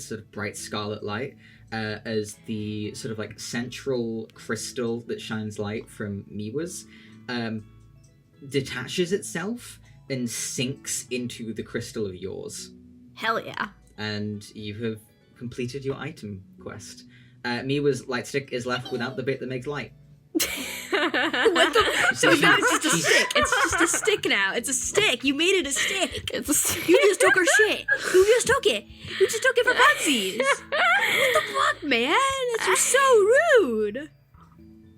sort of bright scarlet light as the sort of like central crystal that shines light from Miwa's detaches itself and sinks into the crystal of yours. Hell yeah. And you have completed your item quest. Miwa's light stick is left without the bit that makes light. What the? So now it's just a stick. It's just a stick now. It's a stick. You made it a stick. It's a stick. You just took her shit. You just took it. You just took it for funsies. What the fuck, man? That's just so rude.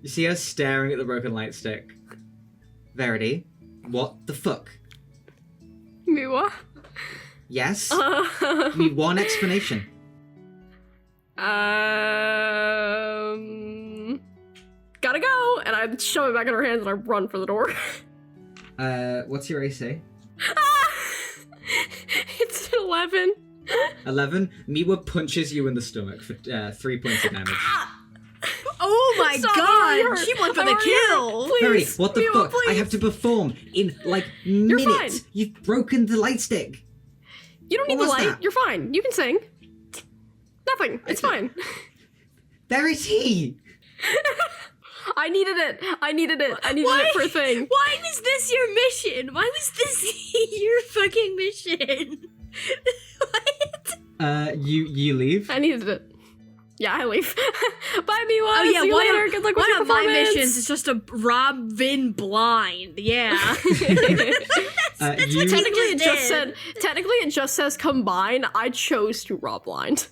You see her staring at the broken light stick. Verity, what the fuck? Miwa? Yes? Need one explanation. Gotta go! And I shove it back in her hands and I run for the door. What's your AC? It's 11. 11? Miwa punches you in the stomach for 3 points of damage. Oh my Stop, I'm already god! hurt. She went for I'm the already kill! hurt. Verity, Please, what the Miwa, fuck? I please. have to perform in, like, minutes. fine. You've broken the light stick. You don't need What the was light. that? You're fine. You can sing. Nothing. It's fine. Verity! I needed it. I needed it for a thing. Why was this your mission? Why was this your fucking mission? What? You leave? I needed it. Yeah, I leave. Bye, Miwa. Oh yeah, See you one later. of, Good luck with one your of my performance. missions is just to rob Vin blind. Yeah. You, Technically, it just says combine. I chose to rob blind.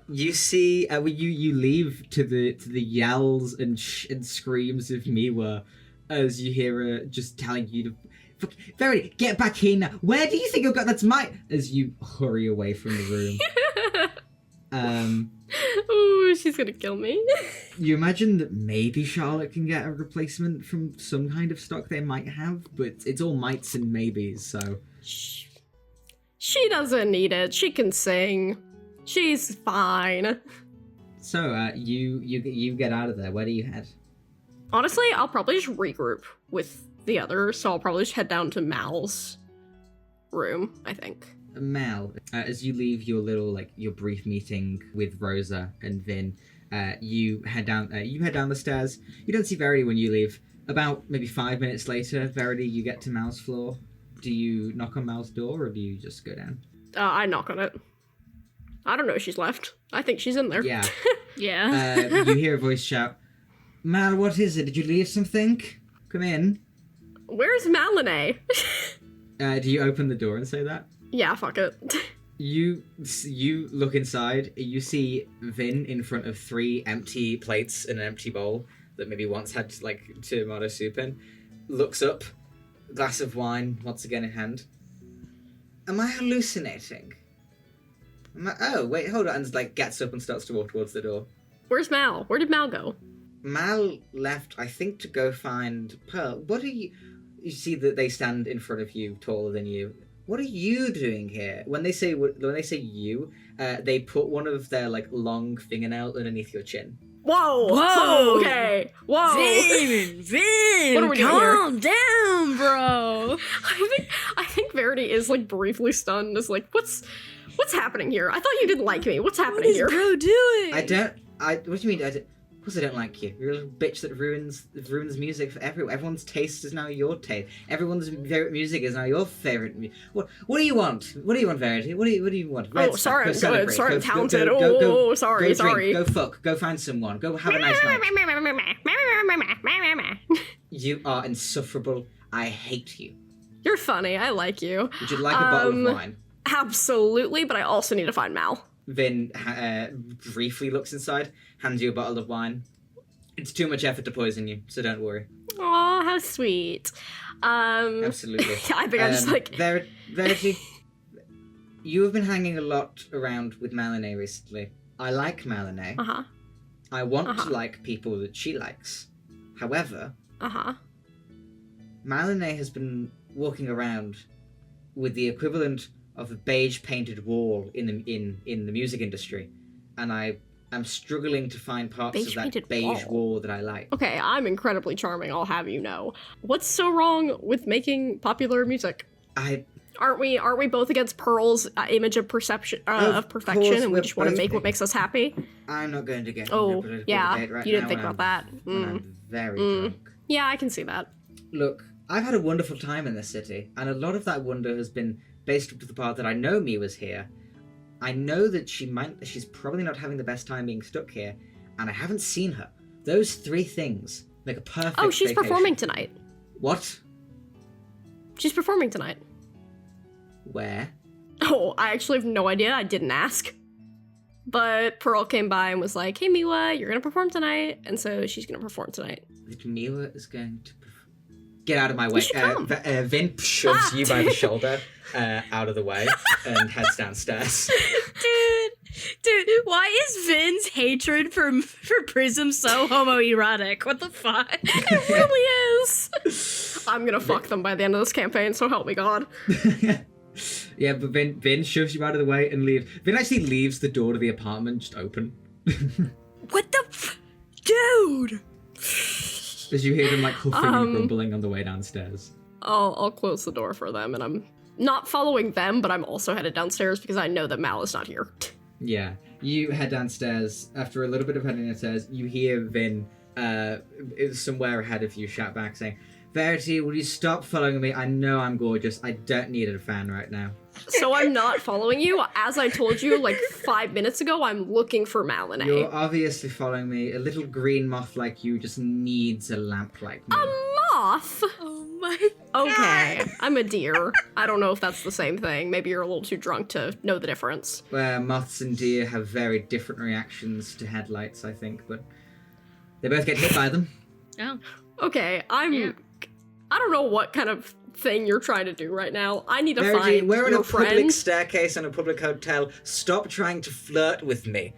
You see, you leave to the yells and screams of Miwa as you hear her just telling you to. Verity, get back here now. Where do you think you'll go? That's as you hurry away from the room. Ooh, she's gonna kill me. You imagine that maybe Charlotte can get a replacement from some kind of stock they might have, but it's all mights and maybes, so. She doesn't need it. She can sing. She's fine. So, you get out of there. Where do you head? Honestly, I'll probably just regroup with the others, so I'll probably just head down to Mal's room, I think. Mal, as you leave your little, your brief meeting with Rosa and Vin, you head down the stairs. You don't see Verity when you leave. About maybe 5 minutes later, Verity, you get to Mal's floor. Do you knock on Mal's door, or do you just go down? I knock on it. I don't know if she's left. I think she's in there. Yeah. Yeah. You hear a voice shout, Mal, what is it? Did you leave something? Come in. Where's Malinae? Do you open the door and say that? Yeah, fuck it. You look inside. You see Vin in front of 3 empty plates and an empty bowl that maybe once had tomato soup in. Looks up, glass of wine once again in hand. Am I hallucinating? Oh wait, hold on. And gets up and starts to walk towards the door. Where's Mal? Where did Mal go? Mal left, I think, to go find Pearl. What are you? You see that they stand in front of you, taller than you. What are you doing here? When they say you, they put one of their long fingernail underneath your chin. Whoa! Whoa! Okay! Whoa! Vin! What are we doing Calm down, bro! I think Verity is briefly stunned. Is what's happening here? I thought you didn't like me. What's happening here? What is bro doing? What do you mean? Of course I don't like you. You're a little bitch that ruins music for everyone. Everyone's taste is now your taste. Everyone's favorite music is now your favorite. What do you want? What do you want, Verity? What do you want? Oh, sorry, I'm good. Celebrate. Sorry, I'm talented. Go Sorry. drink. Go fuck. Go find someone. Go have a nice night. You are insufferable. I hate you. You're funny. I like you. Would you like a bottle of wine? Absolutely, but I also need to find Mal. Vin briefly looks inside, hands you a bottle of wine. It's too much effort to poison you, so don't worry. Aw, how sweet. Absolutely. I think I'm just Verity, you have been hanging a lot around with Malinae recently. I like Malinae. Uh-huh. I want to like people that she likes. However, Malinae has been walking around with the equivalent of a beige painted wall in the music industry, and I'm struggling to find parts of that beige wall that I like. Okay, I'm incredibly charming, I'll have you know. What's so wrong with making popular music? Aren't we both against Pearl's image of perfection, and we just want to make what makes us happy? I'm not going to get into a political yeah, debate right you didn't now think about that. when I'm very drunk. Yeah, I can see that. Look, I've had a wonderful time in this city, and a lot of that wonder has been based up to the part that I know Miwa's here. I know that she's probably not having the best time being stuck here, and I haven't seen her. Those 3 things make a perfect she's vacation. performing tonight. What? She's performing tonight. Where? Oh, I actually have no idea. I didn't ask. But Pearl came by and was like, hey, Miwa, you're going to perform tonight. And so she's going to perform tonight. Miwa is going to perform. Get out of my way. Vin shoves you by the shoulder out of the way and heads downstairs. Dude, why is Vin's hatred for Prism so homoerotic? What the fuck? It really is. I'm gonna fuck them by the end of this campaign, so help me God. Yeah, but Vin shoves you out of the way and leaves. Vin actually leaves the door to the apartment just open. What the dude? As you hear them huffing and grumbling on the way downstairs. I'll close the door for them, and I'm not following them, but I'm also headed downstairs because I know that Mal is not here. Yeah, you head downstairs. After a little bit of heading downstairs, you hear Vin somewhere ahead of you shout back saying, Verity, will you stop following me? I know I'm gorgeous. I don't need a fan right now. So I'm not following you. As I told you 5 minutes ago, I'm looking for Malinae. You're obviously following me. A little green moth like you just needs a lamp like me. A moth? Oh my Okay, I'm a deer. I don't know if that's the same thing. Maybe you're a little too drunk to know the difference. Where moths and deer have very different reactions to headlights, I think, but they both get hit by them. Oh. Okay, I don't know what kind of thing you're trying to do right now. I need to Verity, find we're in your a public friend. staircase in a public hotel. Stop trying to flirt with me.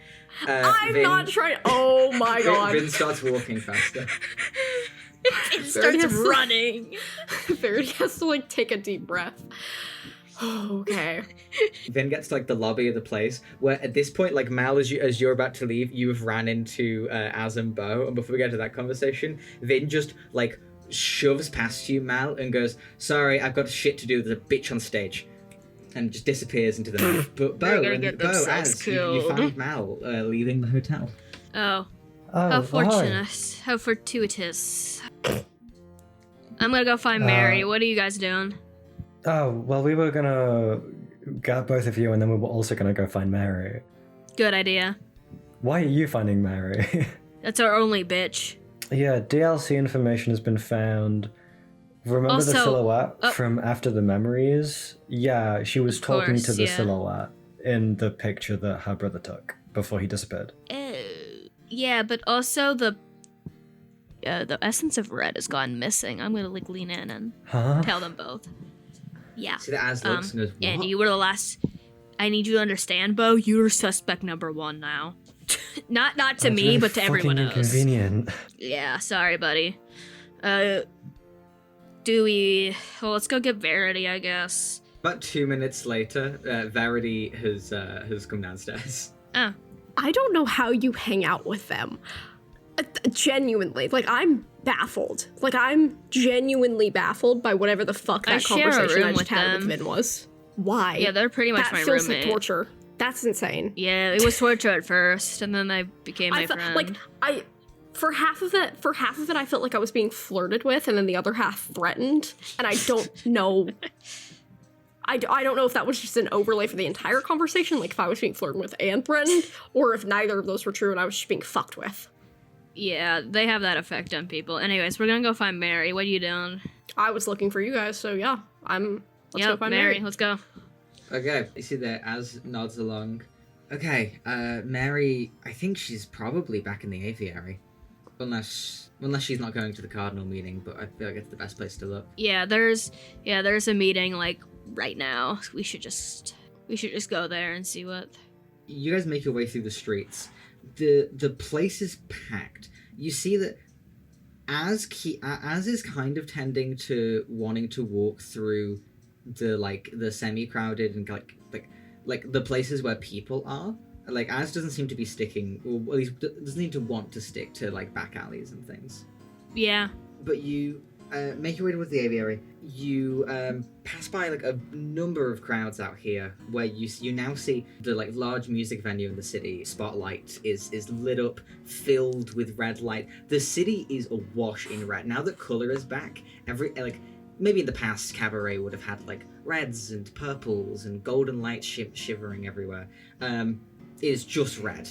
I'm Vin, not trying. Oh my god. Vin starts walking faster. It starts running. Verity has to like take a deep breath. Okay. Vin gets to like the lobby of the place where at this point, like Mal, as you're about to leave, you've ran into Az and Bo, and before we get to that conversation, Vin just like shoves past you, Mal, and goes, "Sorry, I've got shit to do. There's a bitch on stage," and just disappears into the night. But Bo, you found Mal leaving the hotel. Oh. Oh, How hi. fortunate. How fortuitous. I'm gonna go find Mary. What are you guys doing? Oh, well, we were gonna get both of you, and then we were also gonna go find Mary. Good idea. Why are you finding Mary? That's our only bitch. Yeah, DLC information has been found. Remember Also- the silhouette oh. from After the Memories? Yeah, she was talking course, to the yeah. silhouette in the picture that her brother took before he disappeared. Yeah, but also the essence of red has gone missing. I'm gonna like lean in and Huh? tell them both. Yeah. See that Az looks and goes, "What?" And you were the last. I need you to understand, Bo. You're suspect number one now. not to That's me, really but to everyone fucking else. inconvenient. Yeah, sorry, buddy. Do we? Well, let's go get Verity, I guess. About 2 minutes later, Verity has come downstairs. Oh. I don't know how you hang out with them. Genuinely. Like, I'm baffled. Like, I'm genuinely baffled by whatever the fuck I that share a conversation I room just with had with them. Vin was. Why? Yeah, they're pretty much that my feels roommate. like torture. That's insane. Yeah, it was torture at first, and then I became my friend. Like, for half of it, I felt like I was being flirted with, and then the other half threatened. And I don't know. I don't know if that was just an overlay for the entire conversation, like if I was being flirted with and threatened, or if neither of those were true and I was just being fucked with. Yeah, they have that effect on people. Anyways, we're gonna go find Mary. What are you doing? I was looking for you guys, so yeah, let's go find Mary. Let's go. Okay, you see there, Az nods along. Okay, Mary, I think she's probably back in the aviary. Unless she's not going to the cardinal meeting, but I feel like it's the best place to look. Yeah, there's a meeting like right now. We should just go there and see what. You guys make your way through the streets. The place is packed. You see that Az is kind of tending to wanting to walk through the semi-crowded and like the places where people are. Like, Az doesn't seem to be sticking, or at least doesn't seem to want to stick to, like, back alleys and things. Yeah. But you make your way towards the aviary. You pass by, like, a number of crowds out here, where you now see the, like, large music venue in the city, Spotlight, is lit up, filled with red light. The city is awash in red. Now that colour is back, maybe in the past, Cabaret would have had, like, reds and purples and golden lights shivering everywhere. It is just red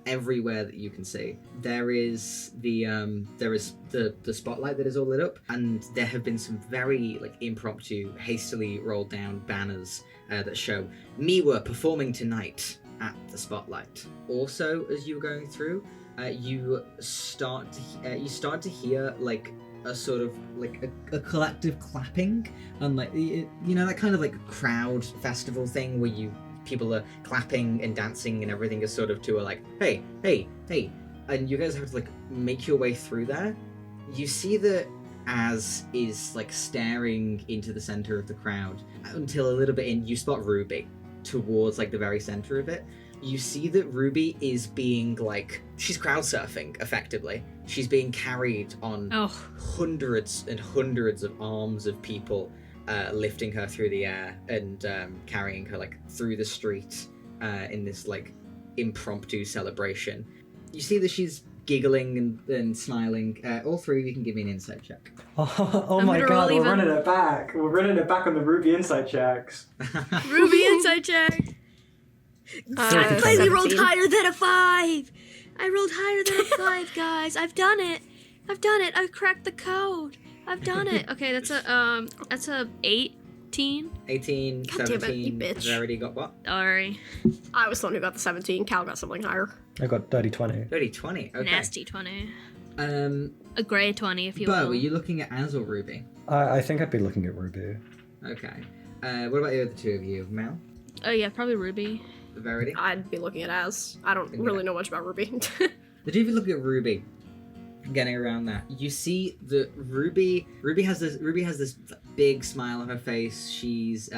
everywhere that you can see. There is the spotlight that is all lit up, and there have been some very like impromptu, hastily rolled down banners that show Miwa performing tonight at the spotlight. Also, as you were going through, you start to hear like a sort of like a collective clapping, and like you know that kind of like crowd festival thing where people are clapping and dancing and everything is sort of to a like, hey, and you guys have to like make your way through there. You see that Az is like staring into the center of the crowd until a little bit in, you spot Ruby towards like the very center of it. You see that Ruby is being like, she's crowd surfing effectively. She's being carried on hundreds and hundreds of arms of people, lifting her through the air and carrying her like through the street in this like impromptu celebration. You see that she's giggling and smiling. All three of you can give me an insight check. Oh I'm my gonna god, roll we're even- running it back. We're running it back on the Ruby insight checks. Ruby inside check. I finally rolled 17. higher than a 5. I rolled higher than a 5, guys. I've done it. I've cracked the code. I've done it. Okay, that's a 18. 18, God damn it, 17. you bitch. Verity got what? Sorry. I was the one who got the 17. Cal got something higher. I got dirty 20. Dirty 20. Okay. Nasty 20. Um, A grey 20, if you Bo, will. are you looking at Az or Ruby? I think I'd be looking at Ruby. Okay. What about the other two of you? Mel? Oh yeah, probably Ruby. Verity? I'd be looking at Az. I don't really know much about Ruby. The two of you look at Ruby. Getting around that, you see that Ruby has this big smile on her face. She's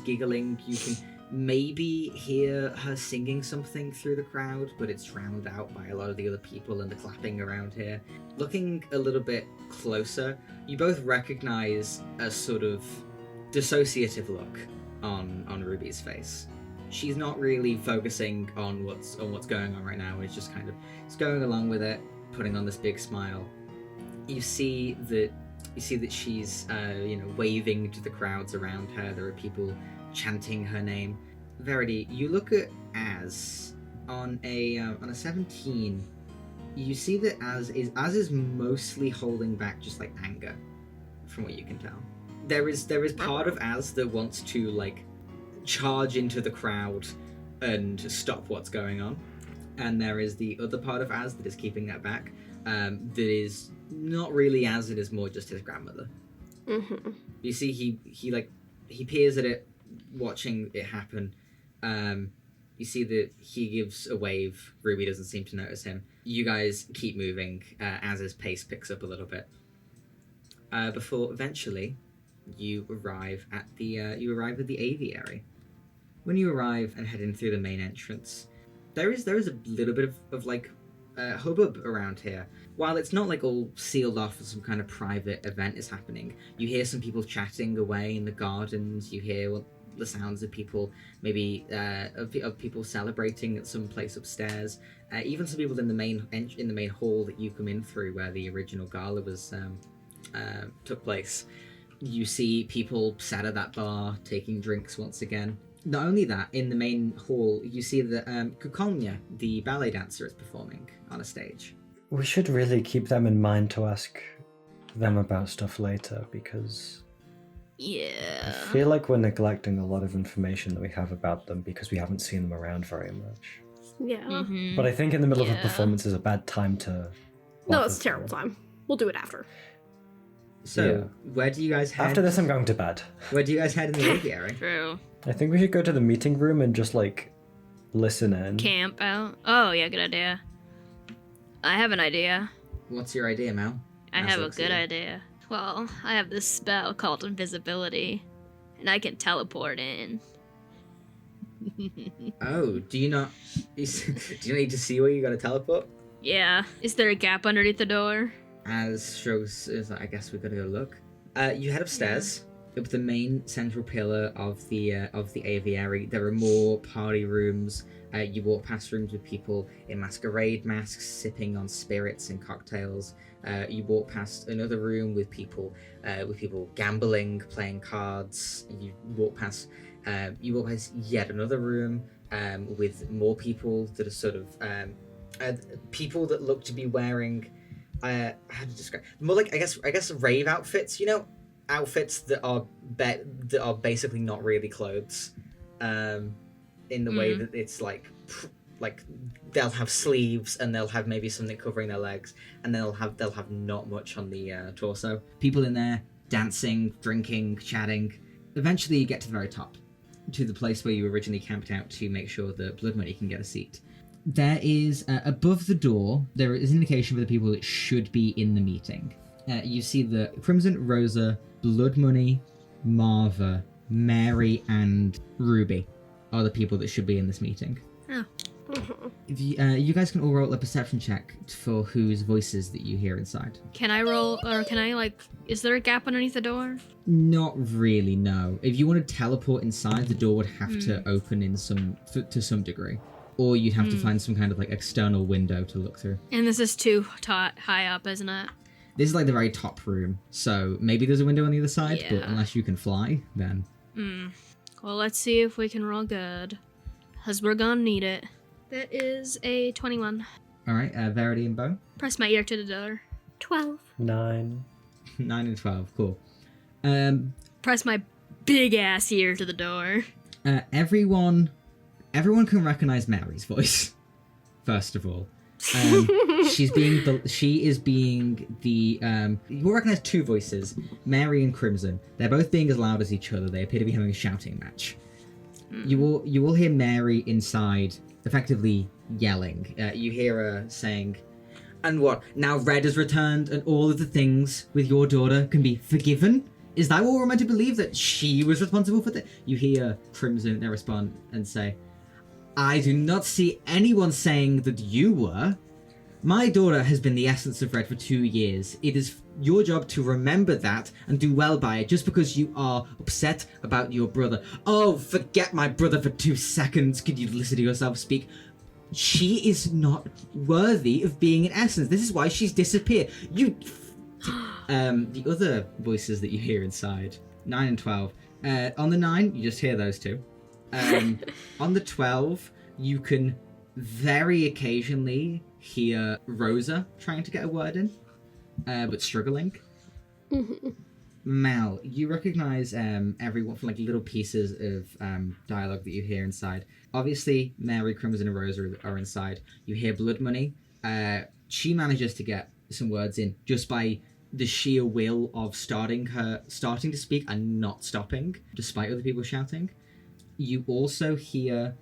giggling. You can maybe hear her singing something through the crowd, but it's drowned out by a lot of the other people and the clapping around here. Looking a little bit closer, you both recognize a sort of dissociative look on Ruby's face. She's not really focusing on what's going on right now. It's just kind of going along with it, putting on this big smile. You see that she's waving to the crowds around her. There are people chanting her name. Verity, you look at Az on a 17. You see that Az is mostly holding back just like anger, from what you can tell. There is part of Az that wants to like charge into the crowd and stop what's going on, and there is the other part of Az that is keeping that back. That is not really Az, it is more just his grandmother. Mm-hmm. You see, he peers at it, watching it happen. You see that he gives a wave. Ruby doesn't seem to notice him. You guys keep moving as his pace picks up a little bit. Before eventually, you arrive at the aviary. When you arrive and head in through the main entrance, there is a little bit of like hubbub around here. While it's not like all sealed off as some kind of private event is happening, you hear some people chatting away in the gardens. You hear the sounds of people, maybe of people celebrating at some place upstairs. Even some people in the main hall that you come in through, where the original gala was took place. You see people sat at that bar taking drinks once again. Not only that, in the main hall, you see that Kukolnya, the ballet dancer, is performing on a stage. We should really keep them in mind to ask them about stuff later, because I Yeah. feel like we're neglecting a lot of information that we have about them because we haven't seen them around very much. Yeah. Mhm. But I think in the middle of a Yeah. performance is a bad time to... No, it's a terrible time. We'll do it after. So, where do you guys head? After this, I'm going to bed. Where do you guys head in the aviary? True. I think we should go to the meeting room and just, like, listen in. Camp out. Oh yeah, good idea. I have an idea. What's your idea, Mel? I That have a looks good good. idea. Well, I have this spell called invisibility, and I can teleport in. Oh, do you not need to see where you got to teleport? Yeah. Is there a gap underneath the door? As shows, I guess we gotta go look. You head upstairs, up the main central pillar of the aviary. There are more party rooms. You walk past rooms with people in masquerade masks, sipping on spirits and cocktails. You walk past another room with people gambling, playing cards. You walk past yet another room with more people that are sort of people that look to be wearing how to describe, more like I guess rave outfits. You know, outfits that are basically not really clothes. In the way that it's like they'll have sleeves and they'll have maybe something covering their legs, and they'll have not much on the torso. People in there dancing, drinking, chatting. Eventually, you get to the very top, to the place where you originally camped out to make sure that Blood Money can get a seat. There is above the door. There is an indication for the people that should be in the meeting. You see the Crimson, Rosa, Blood Money, Marva, Mary, and Ruby are the people that should be in this meeting. Oh. If you guys can all roll a perception check for whose voices that you hear inside. Can I roll, or can I, like, is there a gap underneath the door? Not really, no. If you want to teleport inside, the door would have to open to some degree. Or you'd have to find some kind of like external window to look through. And this is too high up, isn't it? This is like the very top room, so maybe there's a window on the other side, but Yeah. unless you can fly, then... Well, let's see if we can roll good. Because we're gonna need it. That is a 21. Alright, Verity and Bo? Press my ear to the door. 12. 9. 9 and 12, cool. Press my big ass ear to the door. Everyone can recognize Mary's voice. First of all, she is being the. You will recognize two voices, Mary and Crimson. They're both being as loud as each other. They appear to be having a shouting match. You will hear Mary inside, effectively yelling. You hear her saying, "And what? Now Red has returned, and all of the things with your daughter can be forgiven? Is that what we're meant to believe, that she was responsible for that?" You hear Crimson respond and say, "I do not see anyone saying that you were. My daughter has been the essence of Red for 2 years. It is your job to remember that and do well by it, just because you are upset about your brother." "Oh, forget my brother for 2 seconds. Could you listen to yourself speak? She is not worthy of being an essence. This is why she's disappeared. You..." The other voices that you hear inside, 9 and 12. On the 9, you just hear those two. On the 12, you can very occasionally hear Rosa trying to get a word in, but struggling. Mal, you recognize everyone from like little pieces of dialogue that you hear inside. Obviously, Mary, Crimson, and Rosa are inside. You hear Blood Money. She manages to get some words in just by the sheer will of starting to speak and not stopping, despite other people shouting. You also hear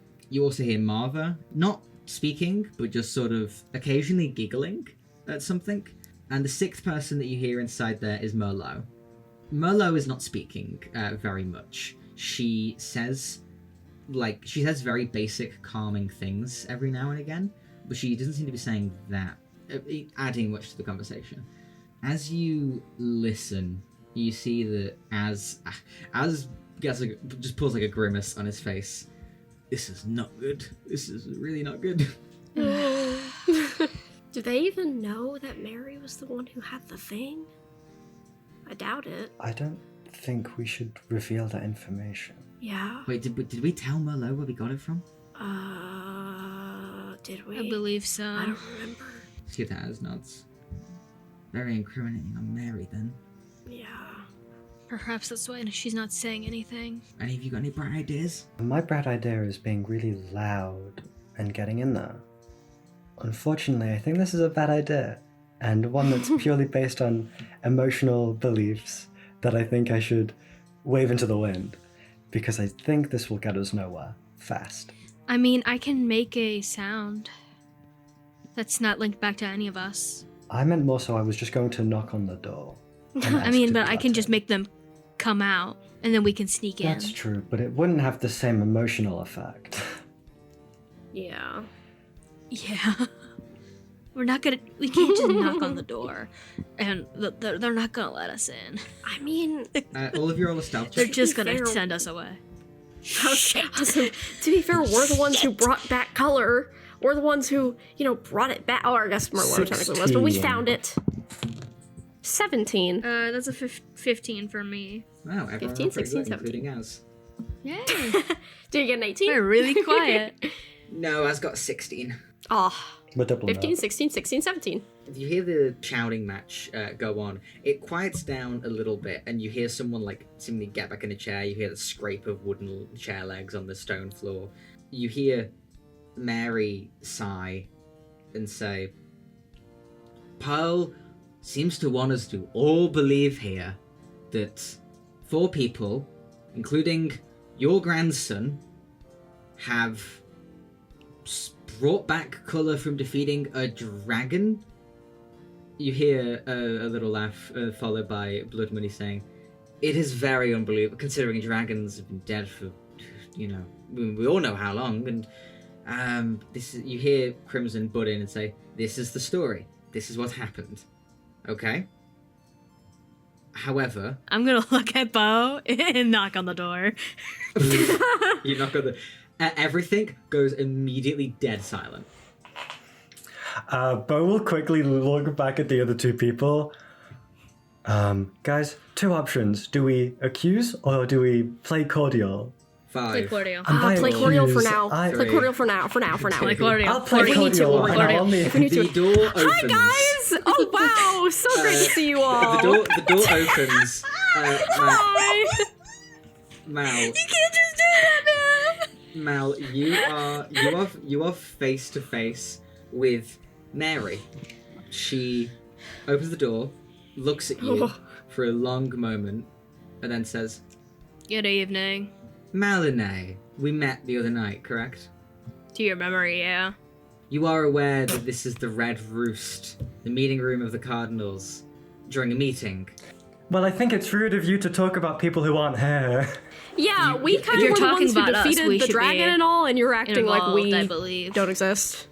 Marva, not speaking, but just sort of occasionally giggling at something. And the 6th person that you hear inside there is Merlot. Merlot is not speaking very much. She says very basic, calming things every now and again, but she doesn't seem to be saying that, adding much to the conversation. As you listen, you see that as gets just pulls like a grimace on his face. "This is not good. This is really not good." Do they even know that Mary was the one who had the thing? I doubt it. I don't think we should reveal that information. Yeah. Wait, did we tell Merlot where we got it from? Did we? I believe so. I don't remember. See that as nods. Very incriminating on Mary, then. Yeah. Perhaps that's why she's not saying anything. Any of you got any bright ideas? My bright idea is being really loud and getting in there. Unfortunately, I think this is a bad idea, and one that's purely based on emotional beliefs that I think I should wave into the wind, because I think this will get us nowhere fast. I mean, I can make a sound that's not linked back to any of us. I meant more so I was just going to knock on the door. I mean, but I can just make them come out, and then we can sneak in. That's true, but it wouldn't have the same emotional effect. Yeah. Yeah. We can't just knock on the door, and they're not gonna let us in. I mean, All of you roll a stealth They're check. just gonna send us away. to be fair, we're the ones who brought back color. We're the ones who, brought it back. Oh, I guess Merlot technically was, but we found it. 17. That's a 15 for me. Wow, everyone 15, rolled pretty 16, good, including Az. Yay! Did you get an 18? We're really quiet. No, Az got 16. Oh, We're double 15, now. 16, 16, 17. If you hear the shouting match go on, it quiets down a little bit, and you hear someone seemingly get back in a chair. You hear the scrape of wooden chair legs on the stone floor. You hear Mary sigh and say, "Pearl seems to want us to all believe here that 4 people, including your grandson, have brought back colour from defeating a dragon." You hear a little laugh, followed by Blood Money saying, "It is very unbelievable, considering dragons have been dead for, we all know how long." And you hear Crimson butt in and say, "This is the story. This is what happened. Okay? However..." I'm gonna look at Bo and knock on the door. You knock on the... everything goes immediately dead silent. Bo will quickly look back at the other 2 people. Guys, 2 options. Do we accuse or do we play cordial? 5. cordial. I'm Play cordial for confused. now. Play cordial for now. Play cordial. I'll play If we need to, cordial. we'll play and cordial. I'll need- If we need The to. door opens. Hi guys! Oh wow, so great to see you all. The door opens. Hi. Mal, You can't just do that, man. Mal, you are face to face with Mary. She opens the door, looks at you for a long moment, and then says, Good evening. Malinay, we met the other night, correct? To your memory, yeah. You are aware that this is the Red Roost, the meeting room of the Cardinals, during a meeting. Well, I think it's rude of you to talk about people who aren't here. Yeah, we kind You're of were the talking ones who about us, defeated we the should dragon be and all, and you're acting like Involved, we I believe. don't exist.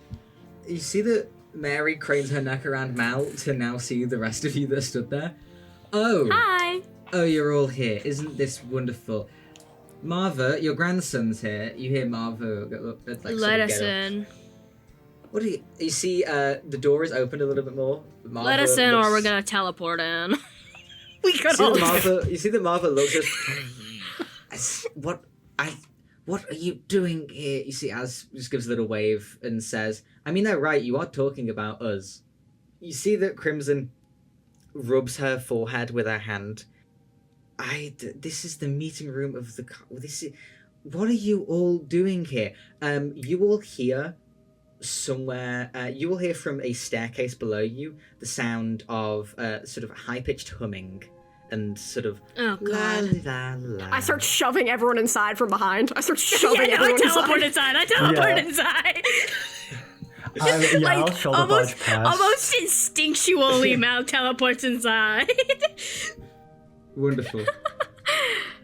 You see that Mary cranes her neck around Mal to now see the rest of you that stood there? Oh! Hi. Oh, you're all here. Isn't this wonderful? Marva, your grandson's here. You hear Marva Let us in. What do you see? The door is opened a little bit more. Marva Let us in, or looks- we're gonna teleport in. We could You all. see that Marva looks just. What are you doing here? You see, Az just gives a little wave and says, "I mean, they're right. You are talking about us." You see that Crimson rubs her forehead with her hand. This is the meeting room of the. This is. What are you all doing here? You will hear somewhere. You will hear from a staircase below you the sound of sort of high-pitched humming and sort of. Oh god. La, la, la. I start shoving everyone inside from behind. I start shoving Yeah, I everyone teleport inside. inside. I teleport Yeah. inside. I'll shoulder barge past. almost instinctually, Mal teleports inside. Wonderful.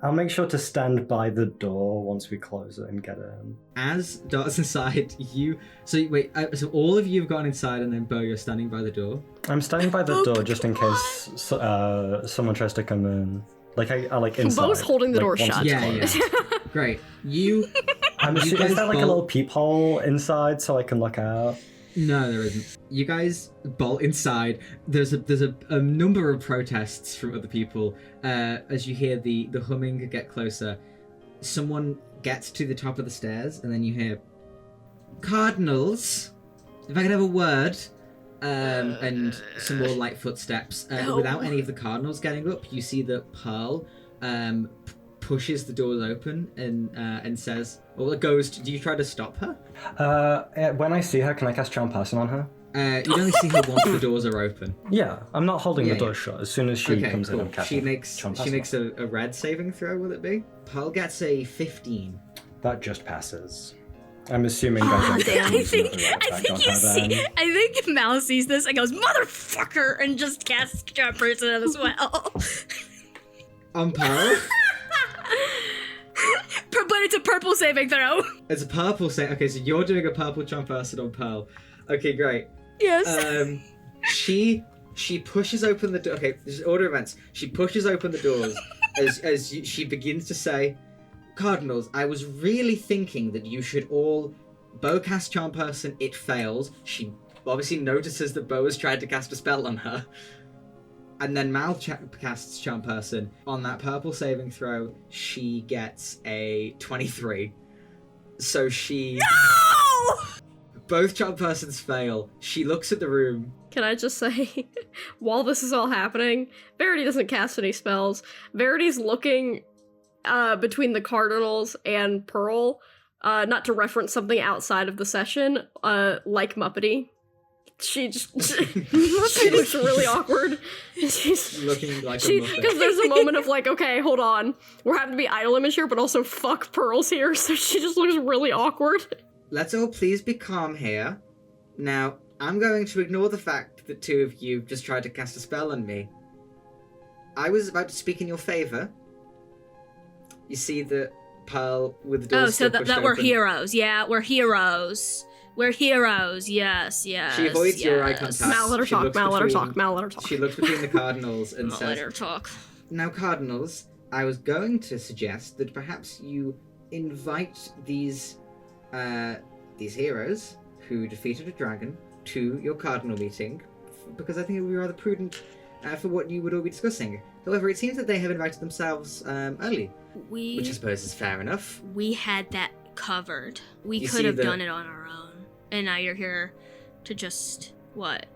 I'll make sure to stand by the door once we close it and get in. As darts inside, you. So wait. So all of you have gone inside, and then Bo, you're standing by the door. I'm standing by the Oh, door just in case someone tries to come in. Like I like inside. Bo's holding the door once shut. it's Yeah, closed. yeah. Great. You. I'm You assuming, guys is there like a both- little peephole inside so I can look out? No, there isn't. You guys bolt inside. There's a number of protests from other people. As you hear the humming get closer, someone gets to the top of the stairs, and then you hear, "Cardinals, if I could have a word." And some more light footsteps. Without any of the Cardinals getting up, you see that Pearl pushes the doors open and says, "Well, it goes. Do you try to stop her?" When I see her, can I cast Charm Person on her? You only see her once the doors are open. Yeah, I'm not holding Yeah, the door yeah. shut. As soon as she Okay, comes in, cool. I'm casting She makes Charm Person a red saving throw. Will it be? Pearl gets a 15. That just passes. I'm assuming Oh, guys damn. don't get I think you see. I think Mal sees this and goes, "Motherfucker!" and just casts Charm Person as well. On Pearl, But it's a purple saving throw. it's a purple say. Okay, so you're doing a purple Charm Person on Pearl. Okay, great. Yes. She pushes open the door. Okay, this is order of events. She pushes open the doors she begins to say, "Cardinals, I was really thinking that you should all Bo cast Charm Person. It fails. She obviously notices that Bo has tried to cast a spell on her, and then Mal casts Charm Person. On that purple saving throw, she gets a 23. So she." No! Both Charm Persons fail. She looks at the room. Can I just say, while this is all happening, Verity doesn't cast any spells. Verity's looking between the Cardinals and Pearl, not to reference something outside of the session, like Muppety. She looks really awkward. She's Looking like a because muppet. there's a moment of like, okay, hold on, we're having to be idle image here, but also fuck Pearl's here, so she just looks really awkward. Let's all please be calm here. Now, I'm going to ignore the fact that two of you just tried to cast a spell on me. I was about to speak in your favor. You see that Pearl with the door Oh, so still that pushed we're open. heroes. Yeah, we're heroes. We're heroes. Yes, yes. She avoids your eye contact. Mal, let her She talk. looks Mal, let her between- talk. Mal, let her talk. She looks between the Cardinals and I'll says, let her talk. "Now, Cardinals, I was going to suggest that perhaps you invite these heroes who defeated a dragon to your Cardinal meeting, because I think it would be rather prudent for what you would all be discussing. However, it seems that they have invited themselves early, which I suppose is fair enough. We had that covered. We You could see have the- done it on our own. And now you're here to just, what,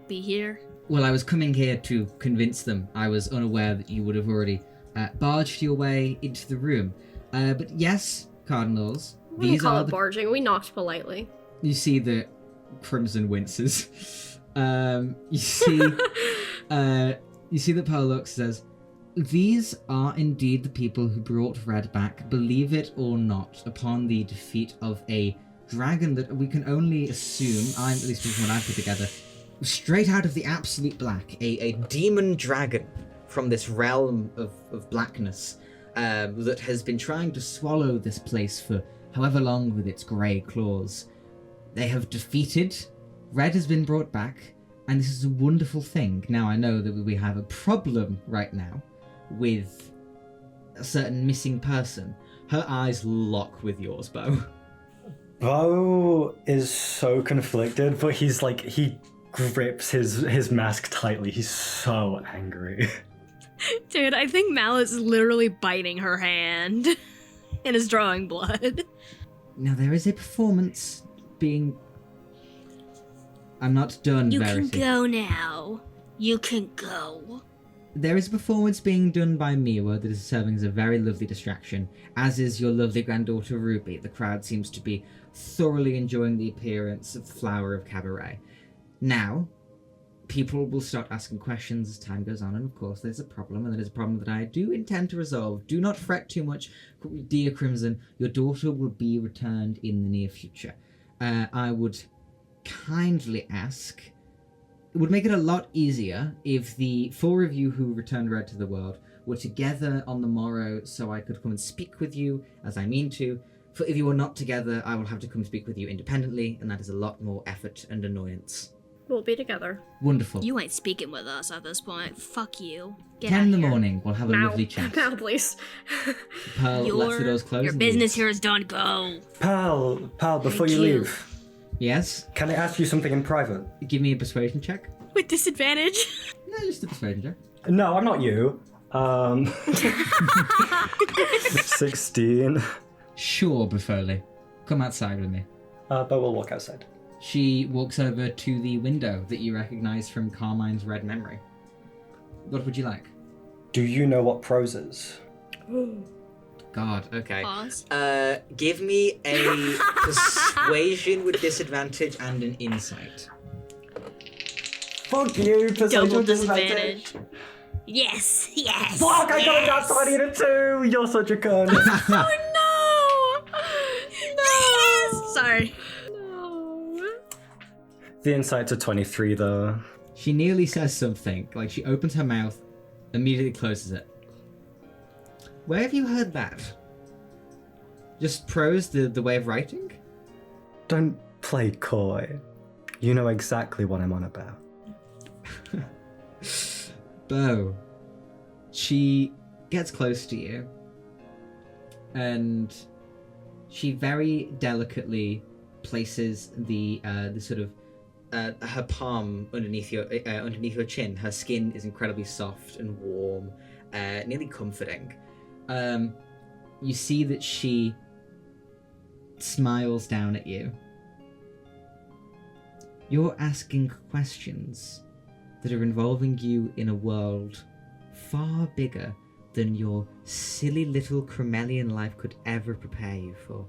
be here? Well, I was coming here to convince them. I was unaware that you would have already barged your way into the room. But yes, Cardinals, We didn't these call are it the... barging. We knocked politely. You see the Crimson winces. You see that Pearl looks says, "These are indeed the people who brought Red back, believe it or not, upon the defeat of a dragon that we can only assume, at least from what I put together, straight out of the absolute black, a demon dragon from this realm of blackness that has been trying to swallow this place for however long with its grey claws. They have defeated, Red has been brought back, and this is a wonderful thing. Now I know that we have a problem right now with a certain missing person." Her eyes lock with yours, Bo. Bo is so conflicted, but he's like, he grips his mask tightly. He's so angry. Dude, I think Mal is literally biting her hand and is drawing blood. Now there is a performance being... I'm not done, You Verity. can go now. You can go. There is a performance being done by Miwa that is serving as a very lovely distraction, as is your lovely granddaughter Ruby. The crowd seems to be thoroughly enjoying the appearance of the Flower of Cabaret. Now, people will start asking questions as time goes on, and of course there's a problem, and that is a problem that I do intend to resolve. Do not fret too much, dear Crimson. Your daughter will be returned in the near future. I would kindly ask... It would make it a lot easier if the four of you who returned Red to the world were together on the morrow so I could come and speak with you, as I mean to. For if you are not together, I will have to come speak with you independently, and that is a lot more effort and annoyance. We'll be together. Wonderful. You ain't speaking with us at this point. Fuck you. Get 10 out in the here. morning, we'll have a Now. lovely chat. Now, please. Pearl lets the doors close. Your and business leaves. here is done. Go. Pal, before Thank you you. leave, Yes? can I ask you something in private? Give me a persuasion check. With disadvantage. No, just a persuasion check. No, I'm not you. 16. Sure, Buffoli. Come outside with me. But we'll walk outside. She walks over to the window that you recognize from Carmine's red memory. What would you like? Do you know what prose is? God, okay. Pause. Give me a persuasion with disadvantage and an insight. Fuck you, Double disadvantage. Yes. Yes. Fuck, I got a yes. nat 20 and a 2! You're such a cunt. Oh no! No! Yes! Sorry. No. The insight's a 23 though. She nearly says something, like she opens her mouth, immediately closes it. Where have you heard that? Just prose, the way of writing? Don't play coy. You know exactly what I'm on about. Bo. She gets close to you, and she very delicately places the sort of her palm underneath your chin. Her skin is incredibly soft and warm, nearly comforting. You see that she smiles down at you. You're asking questions that are involving you in a world far bigger than your silly little Cromelian life could ever prepare you for.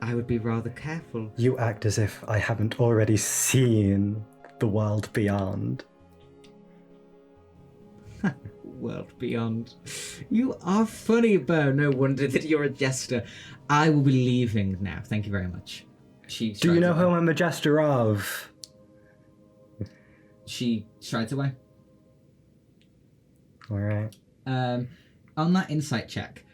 I would be rather careful. You act as if I haven't already seen the world beyond. World beyond. You are funny, Bo. No wonder that you're a jester. I will be leaving now. Thank you very much. She Do you know strides who away. I'm a jester of? She strides away. Alright. On that insight check,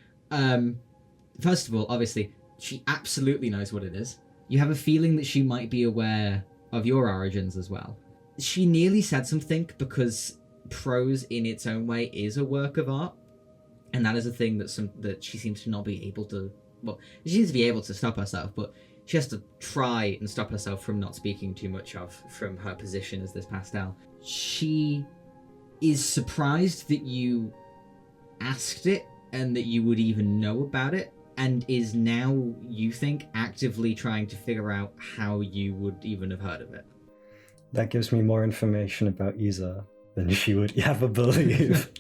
first of all, obviously, she absolutely knows what it is. You have a feeling that she might be aware of your origins as well. She nearly said something because prose in its own way is a work of art, and that is a thing that she seems to not be able to. Well, she seems to be able to stop herself, but she has to try and stop herself from not speaking too much from her position as this pastel. She is surprised that you asked it and that you would even know about it, and is now, you think, actively trying to figure out how you would even have heard of it. That gives me more information about Isa than she would ever believe.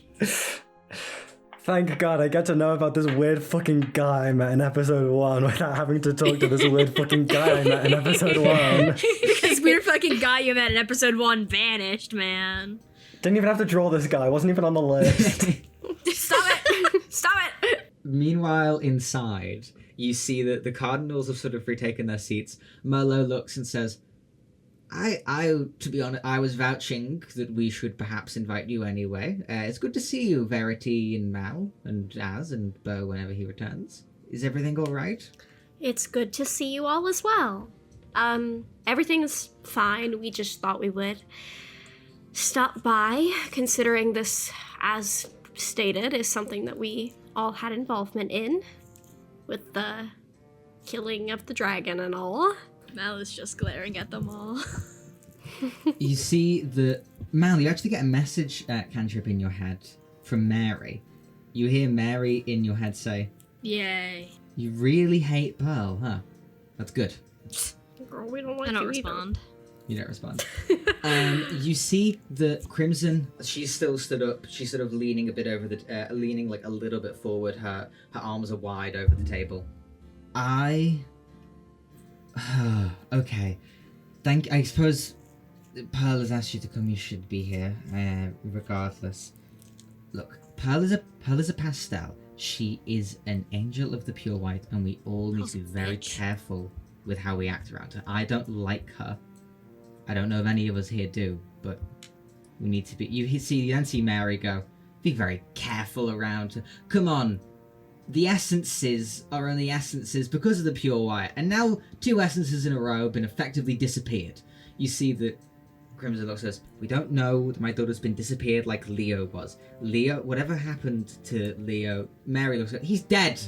Thank God I get to know about this weird fucking guy I met in episode 1 without having to talk to this weird fucking guy I met in episode 1. This weird fucking guy you met in episode 1 vanished, man. Didn't even have to draw this guy, wasn't even on the list. Stop it! Stop it! Meanwhile, inside, you see that the cardinals have sort of retaken their seats. Merlot looks and says, to be honest, I was vouching that we should perhaps invite you anyway. It's good to see you, Verity and Mal, and Az and Bo whenever he returns. Is everything all right? It's good to see you all as well. Everything's fine. We just thought we would stop by, considering this, as stated, is something that we all had involvement in, with the killing of the dragon and all. Mal is just glaring at them all. You see that, Mal, you actually get a message cantrip in your head from Mary. You hear Mary in your head say, Yay. "You really hate Pearl, huh? That's good." Girl, we don't like I don't you either. respond. You don't respond. You see that Crimson, she's still stood up. She's sort of leaning a bit over leaning like a little bit forward. Her arms are wide over the table. Okay. I suppose Pearl has asked you to come. You should be here, regardless. Look, Pearl is a pastel. She is an angel of the pure white, and we all need to be very careful with how we act around her. I don't like her. I don't know if any of us here do, but we need to be. You then see Mary go, "Be very careful around her. Come on. The essences are only essences because of the pure white, and now 2 essences in a row have been effectively disappeared." You see that Crimson looks says, "We don't know that my daughter's been disappeared like Leo was. Leo, whatever happened to Leo?" Mary looks at, "He's dead.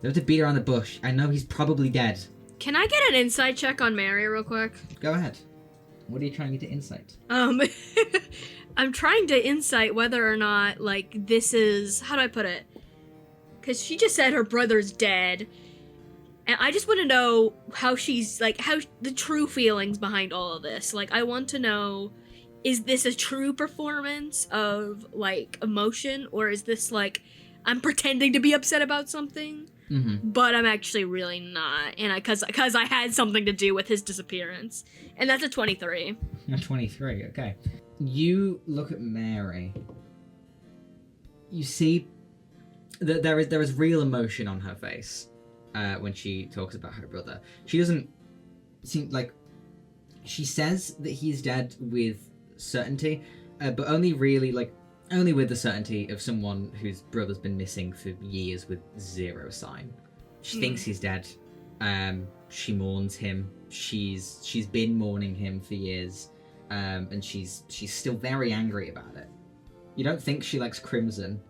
Don't have to beat around the bush. I know he's probably dead." Can I get an insight check on Mary real quick? Go ahead. What are you trying to insight? I'm trying to insight whether or not, like, this is... How do I put it? Because she just said her brother's dead. And I just want to know how she's, like, how the true feelings behind all of this. Like, I want to know, is this a true performance of, like, emotion? Or is this, like, I'm pretending to be upset about something, but I'm actually really not. And because I had something to do with his disappearance. And that's a 23. A 23, okay. You look at Mary. You see that there is real emotion on her face when she talks about her brother. She doesn't seem like... She says that he's dead with certainty, but only with the certainty of someone whose brother's been missing for years with zero sign. She thinks he's dead. She mourns him. She's been mourning him for years, and she's still very angry about it. You don't think she likes Crimson,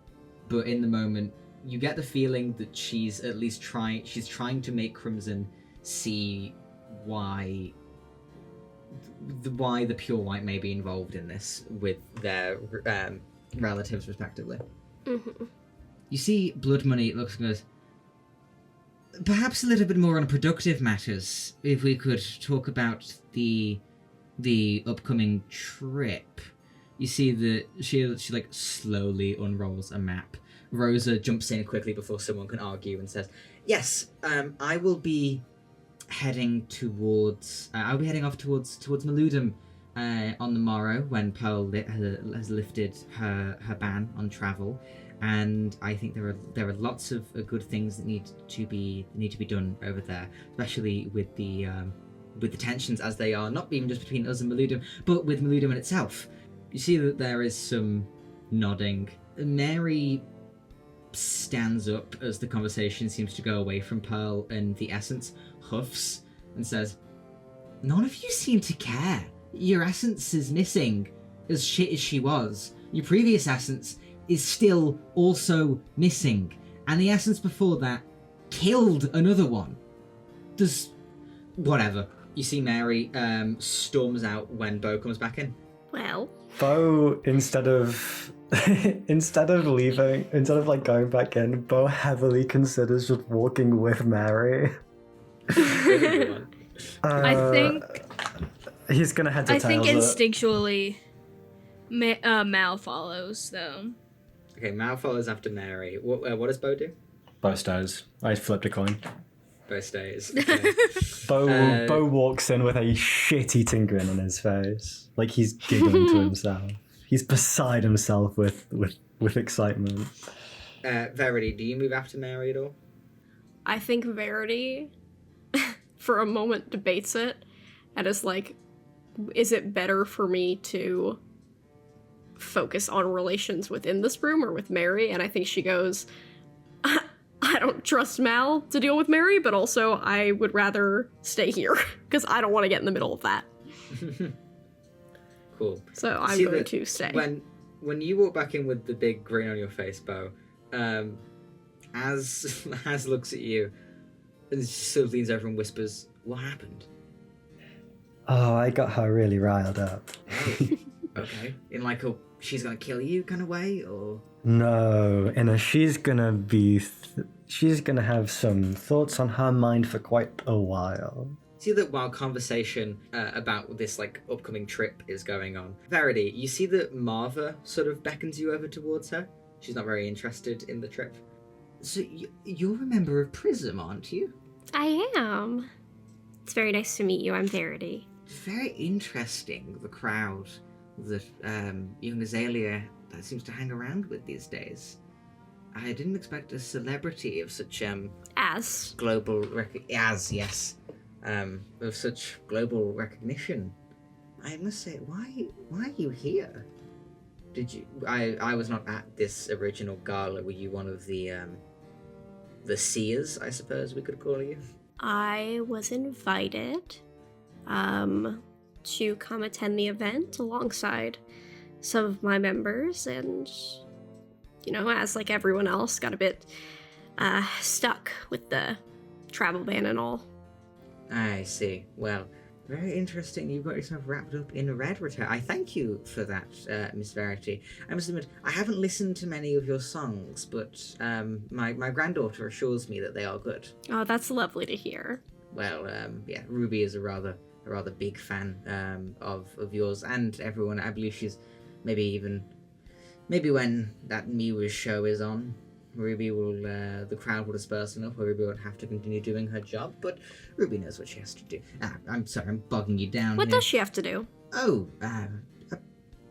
but in the moment, you get the feeling that she's at least trying to make Crimson see why the pure white may be involved in this with their relatives respectively. You see Blood Money looks and goes, "Perhaps a little bit more on productive matters, if we could talk about the upcoming trip." You see that she like slowly unrolls a map. Rosa jumps in quickly before someone can argue and says, "Yes, I will be heading towards. I'll be heading off towards Maludum on the morrow when Pearl has lifted her ban on travel, and I think there are lots of good things that need to be done over there, especially with the tensions as they are, not even just between us and Maludum, but with Maludum in itself." You see that there is some nodding. Mary stands up as the conversation seems to go away from Pearl, and the essence huffs and says, "None of you seem to care. Your essence is missing, as shit as she was. Your previous essence is still also missing, and the essence before that killed another one. There's whatever. You see Mary storms out when Bo comes back in. Well, Bo, instead of like going back in, Bo heavily considers just walking with Mary. I think he's gonna head to I think Tails. instinctually Mal follows though. Okay, Mal follows after Mary. What does Bo do? Bo stays. I flipped a coin. Bo stays. Okay. Bo walks in with a shit-eating grin on his face, like he's giggling to himself. He's beside himself with excitement. Verity, do you move after Mary at all? I think Verity, for a moment, debates it and is like, is it better for me to focus on relations within this room or with Mary? And I think she goes, I don't trust Mal to deal with Mary, but also I would rather stay here because I don't want to get in the middle of that. Cool. So I'm See going that to stay. When you walk back in with the big grin on your face, Bo, Az looks at you and sort of leans over and whispers, "What happened?" Oh, I got her really riled up. Oh, okay. In like a she's gonna kill you kind of way, or No, and she's gonna have some thoughts on her mind for quite a while. see that while conversation about this like upcoming trip is going on, Verity, you see that Marva sort of beckons you over towards her. She's not very interested in the trip. So you're a member of Prism, aren't you? I am. It's very nice to meet you. I'm Verity. Very interesting, the crowd that young Azalea seems to hang around with these days. I didn't expect a celebrity of such As. global yes, of such global recognition. I must say, why are you here? Did you? I was not at this original gala. Were you one of the seers, I suppose we could call you? I was invited to come attend the event alongside some of my members, and as like everyone else, got a bit stuck with the travel ban and all. I see. Well, very interesting. You got yourself wrapped up in a red return. I thank you for that, Miss Verity. I must admit, I haven't listened to many of your songs, but my granddaughter assures me that they are good. Oh, that's lovely to hear. Well, yeah, Ruby is a rather big fan of yours and everyone. I believe she's maybe when that Miwa's show is on, Ruby will the crowd will disperse enough where Ruby won't have to continue doing her job, but Ruby knows what she has to do. I'm sorry, I'm bogging you down. What here. does she have to do? Oh,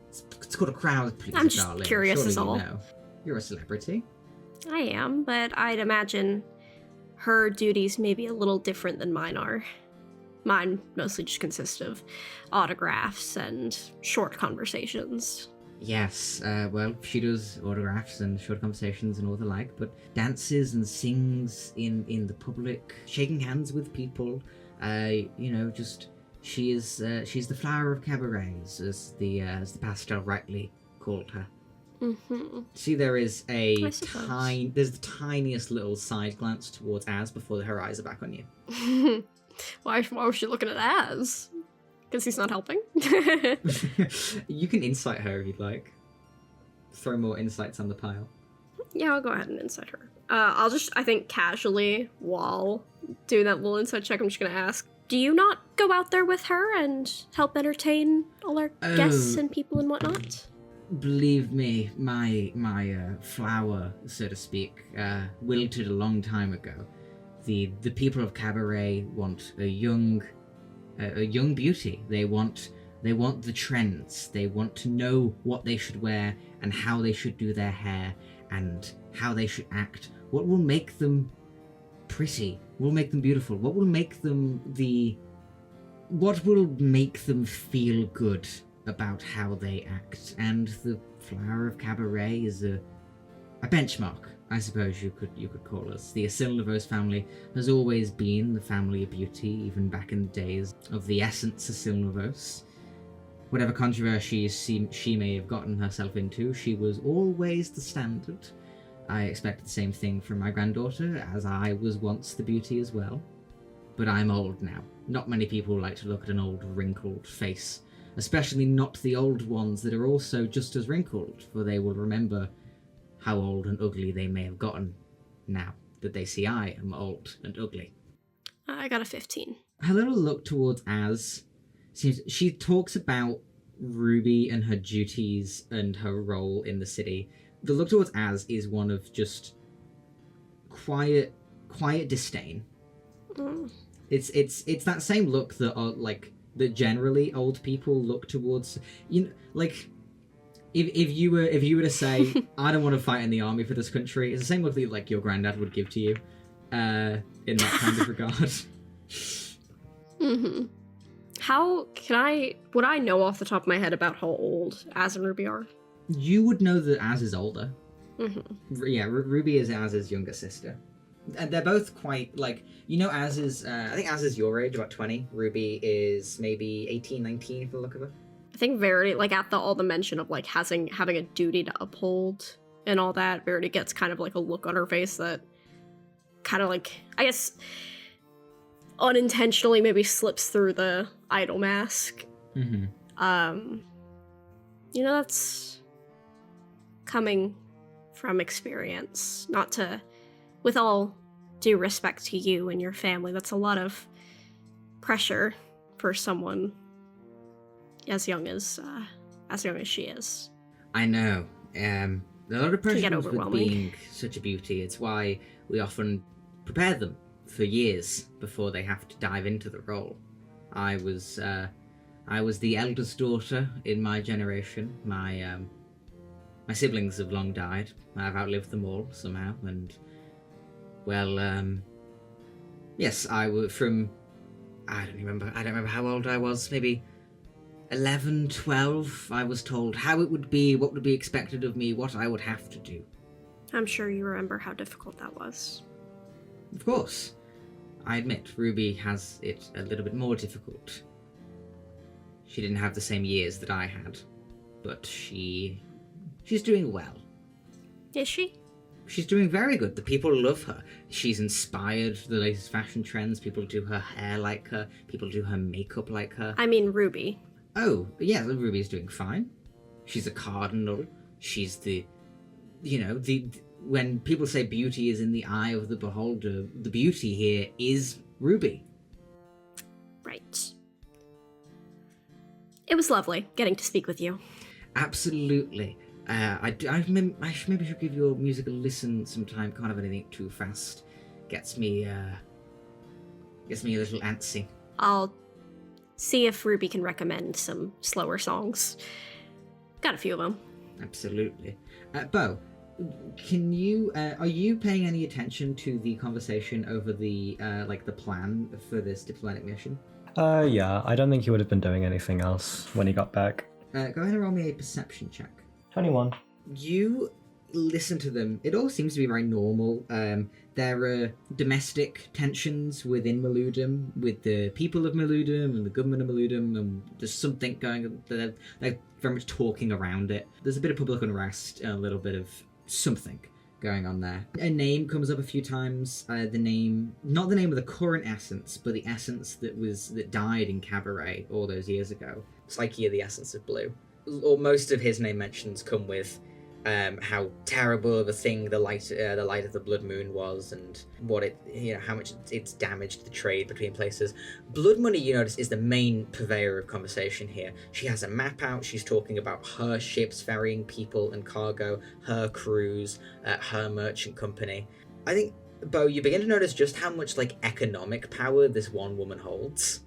it's called a crowd pleaser, I'm just darling. curious Surely is all. You know. You're a celebrity. I am, but I'd imagine her duties may be a little different than mine are. Mine mostly just consist of autographs and short conversations. Yes, well, she does autographs and short conversations and all the like, but dances and sings in the public, shaking hands with people, just she's the flower of cabarets, as the pastel rightly called her. Mm-hmm. See, there's I suppose. there's the tiniest little side glance towards Az before her eyes are back on you. Why was she looking at Az? Because he's not helping? You can insight her if you'd like. Throw more insights on the pile. Yeah, I'll go ahead and insight her. I'll just, I think, casually, while doing that little insight check, I'm just going to ask, do you not go out there with her and help entertain all our guests and people and whatnot? Believe me, my flower, so to speak, wilted a long time ago. The people of Cabaret want a young beauty. They want the trends. They want to know what they should wear and how they should do their hair and how they should act. What will make them pretty? What will make them beautiful? What will make them feel good about how they act? And the flower of Cabaret is a benchmark, I suppose you could call us. The Asilnavos family has always been the family of beauty, even back in the days of the essence Asilnavos. Whatever controversy she may have gotten herself into, she was always the standard. I expect the same thing from my granddaughter, as I was once the beauty as well. but I'm old now. Not many people like to look at an old, wrinkled face, especially not the old ones that are also just as wrinkled, for they will remember how old and ugly they may have gotten now that they see I am old and ugly. I got a 15. Her little look towards Az seems she talks about Ruby and her duties and her role in the city. The look towards Az is one of just quiet disdain. It's that same look that that generally old people look towards. Like if you were to say I don't want to fight in the army for this country, it's the same look that like your granddad would give to you, in that kind of regard. Would I know off the top of my head about how old Az and Ruby are? You would know that Az is older. Mm-hmm. Yeah, Ruby is Az's younger sister. And they're both quite, Az is, I think Az is your age, about 20. Ruby is maybe 18, 19 for the look of her. I think Verity, at all the mention of, having a duty to uphold and all that, Verity gets kind of, a look on her face that kind of, I guess, unintentionally maybe slips through the idol mask. Mm-hmm. That's coming from experience. Not to, with all due respect to you and your family, that's a lot of pressure for someone as young as she is. I know. A lot of pressure comes with overwhelming. being such a beauty. It's why we often prepare them for years before they have to dive into the role. I was the eldest daughter in my generation. My siblings have long died. I've outlived them all somehow, and yes, I don't remember how old I was, maybe 11, 12. I was told how it would be, what would be expected of me, what I would have to do. I'm sure you remember how difficult that was. Of course. I admit, Ruby has it a little bit more difficult. She didn't have the same years that I had, but she's doing well. Is she? She's doing very good. The people love her. She's inspired the latest fashion trends. People do her hair like her. People do her makeup like her. I mean Ruby. Oh, yeah, Ruby's doing fine. She's a cardinal. She's when people say beauty is in the eye of the beholder, the beauty here is Ruby. Right. It was lovely getting to speak with you. Absolutely. I maybe should give your music a listen sometime. Can't have anything too fast. Gets me a little antsy. I'll see if Ruby can recommend some slower songs. Got a few of them. Absolutely. Bo, can you are you paying any attention to the conversation over the the plan for this diplomatic mission? Yeah, I don't think he would have been doing anything else when he got back. Go ahead and roll me a perception check. 21. You listen to them. It all seems to be very normal. There are domestic tensions within Maludum, with the people of Maludum and the government of Maludum, and there's something going on. They're very much talking around it. There's a bit of public unrest and a little bit of something going on there. A name comes up a few times. Not the name of the current essence, but the essence that died in Cabaret all those years ago. Psyche, the essence of blue. Or most of his name mentions come with how terrible of a thing the light of the blood moon was, and what how much it's damaged the trade between places. Blood Money, you notice, is the main purveyor of conversation here. She has a map out. She's talking about her ships ferrying people and cargo, her crews, her merchant company. I think, Bo, you begin to notice just how much economic power this one woman holds.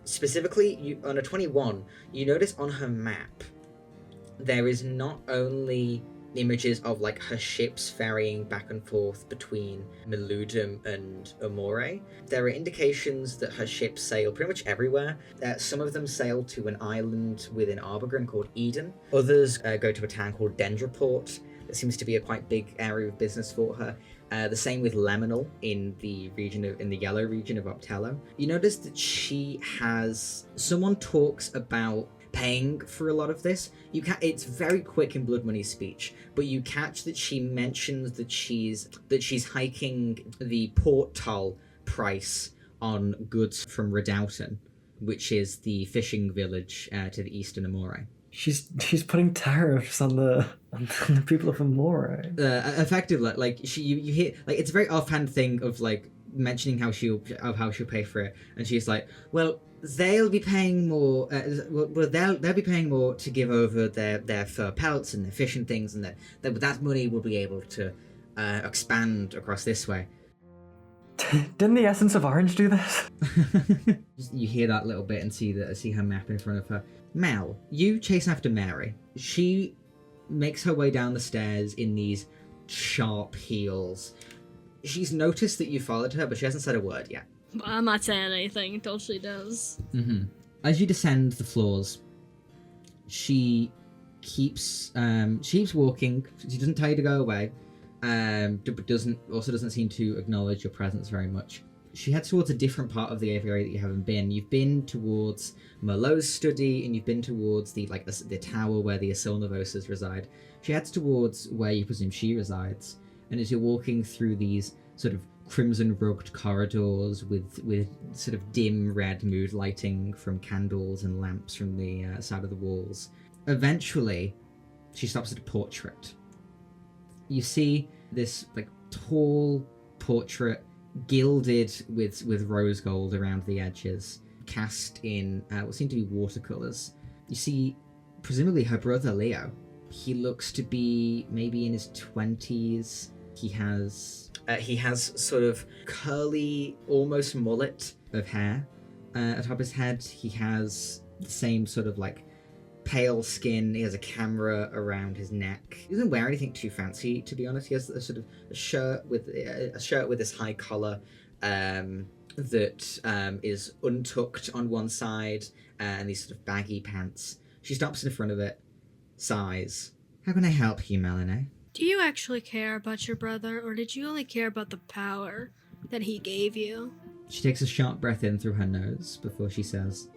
Specifically, on a 21, you notice on her map there is not only images of her ships ferrying back and forth between Maludum and Amore. There are indications that her ships sail pretty much everywhere. Some of them sail to an island within Arbogren called Eden. Others go to a town called Dendraport. There seems to be a quite big area of business for her. The same with Leminal in the yellow region of Optello. You notice that someone talks about paying for a lot of this. It's very quick in Blood Money's speech, but you catch that she mentions that she's hiking the port toll price on goods from Redoughton, which is the fishing village to the east in Amore. She's putting tariffs on the people of Amore. Effectively, like you hear, like, it's a very offhand thing of like mentioning how she'll pay for it, and she's like, well, they'll be paying more. They'll be paying more to give over their fur pelts and their fishing things, and that money will be able to expand across this way. Didn't the essence of orange do this? You hear that little bit and see her map in front of her. Mel, you chase after Mary. She makes her way down the stairs in these sharp heels. She's noticed that you followed her, but she hasn't said a word yet. I'm not saying anything until she does. Mm-hmm. As you descend the floors, she keeps walking. She doesn't tell you to go away, but doesn't seem to acknowledge your presence very much. She heads towards a different part of the aviary that you haven't been. You've been towards Merlot's study, and you've been towards the tower where the Asilnavoses reside. She heads towards where you presume she resides, and as you're walking through these sort of crimson-rugged corridors with sort of dim red mood lighting from candles and lamps from the side of the walls, eventually she stops at a portrait. You see this like tall portrait, gilded with rose gold around the edges, cast in what seem to be watercolors. You see, presumably her brother Leo. He looks to be maybe in his 20s. He has sort of curly, almost mullet of hair atop his head. He has the same sort of like pale skin. He has a camera around his neck. He doesn't wear anything too fancy, to be honest. He has a sort of a shirt with this high collar that is untucked on one side, and these sort of baggy pants. She stops in front of it, sighs. How can I help you, Melanie? Do you actually care about your brother, or did you only care about the power that he gave you? She takes a sharp breath in through her nose before she says,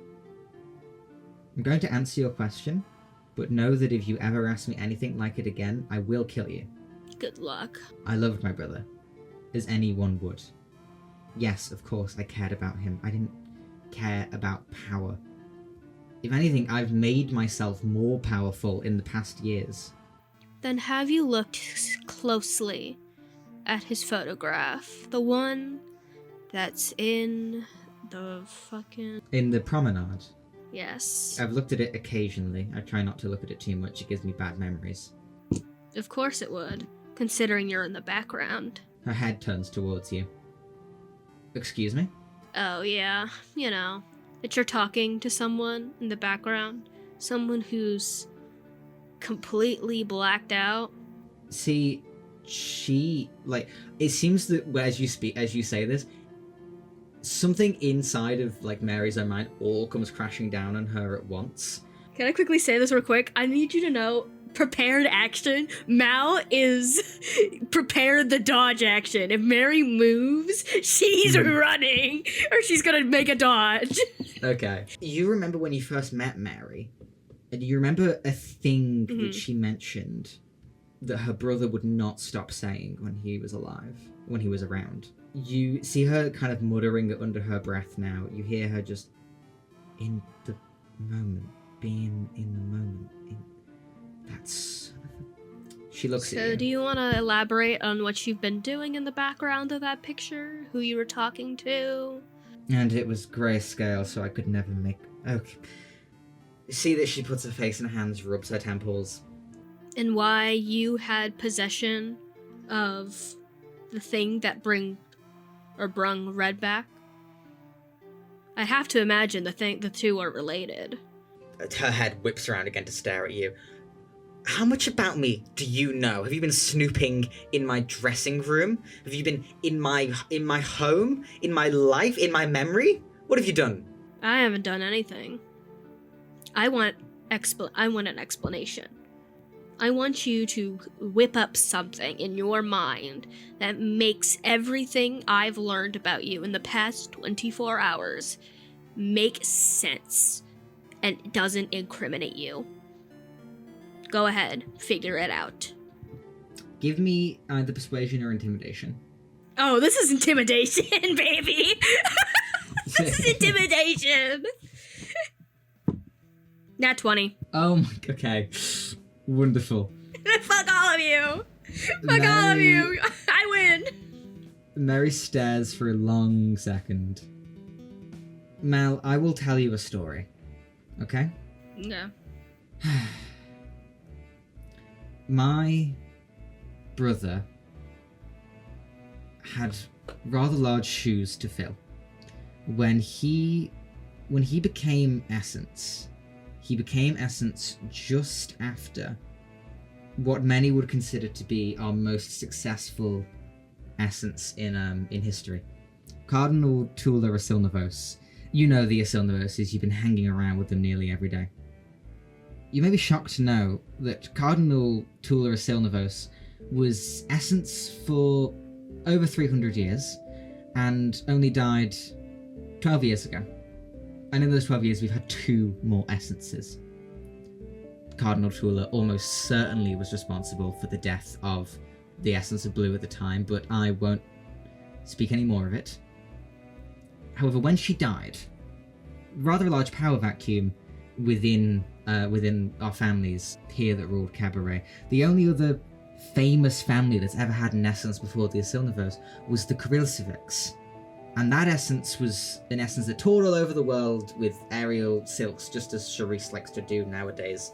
I'm going to answer your question, but know that if you ever ask me anything like it again, I will kill you. Good luck. I loved my brother, as anyone would. Yes, of course, I cared about him. I didn't care about power. If anything, I've made myself more powerful in the past years. Then have you looked closely at his photograph? The one that's in the fucking... In the promenade? Yes. I've looked at it occasionally. I try not to look at it too much. It gives me bad memories. Of course it would, considering you're in the background. Her head turns towards you. Excuse me? Oh, yeah. You know, that you're talking to someone in the background. Someone who's completely blacked out. See, it seems that as you say this, something inside of Mary's own mind all comes crashing down on her at once. Can I quickly say this real quick? I need you to know, prepared action. Mal is prepared the dodge action. If Mary moves, she's running, or she's gonna make a dodge. Okay. You remember when you first met Mary? And you remember a thing that she mentioned that her brother would not stop saying when he was alive, when he was around. You see her kind of muttering it under her breath now. You hear her just, in the moment, being in the moment. That's... She looks at you. So do you want to elaborate on what you've been doing in the background of that picture? Who you were talking to? And it was grayscale, so I could never make... Okay. See that she puts her face in her hands, rubs her temples. And why you had possession of the thing that brung Red back? I have to imagine the two are related. Her head whips around again to stare at you. How much about me do you know? Have you been snooping in my dressing room? Have you been in my home? In my life? In my memory? What have you done? I haven't done anything. I want an explanation. I want you to whip up something in your mind that makes everything I've learned about you in the past 24 hours make sense and doesn't incriminate you. Go ahead, figure it out. Give me either persuasion or intimidation. Oh, this is intimidation, baby! It's intimidation. Nat 20. Oh my. Okay. Wonderful. Fuck all of you. Fuck all of you. I win. Mary stares for a long second. Mal, I will tell you a story. Okay? No. My brother had rather large shoes to fill. When he became Essence, he became Essence just after what many would consider to be our most successful Essence in history. Cardinal Tula Asilnavos. You know the Asilnavoses, you've been hanging around with them nearly every day. You may be shocked to know that Cardinal Tula Asilnavos was Essence for over 300 years and only died 12 years ago. And in those 12 years, we've had 2 more Essences. Cardinal Tula almost certainly was responsible for the death of the Essence of Blue at the time, but I won't speak any more of it. However, when she died, rather a large power vacuum within our families here that ruled Cabaret. The only other famous family that's ever had an Essence before the Asilnavos was the Kirilcevics. And that Essence was an Essence that toured all over the world with aerial silks, just as Charisse likes to do nowadays.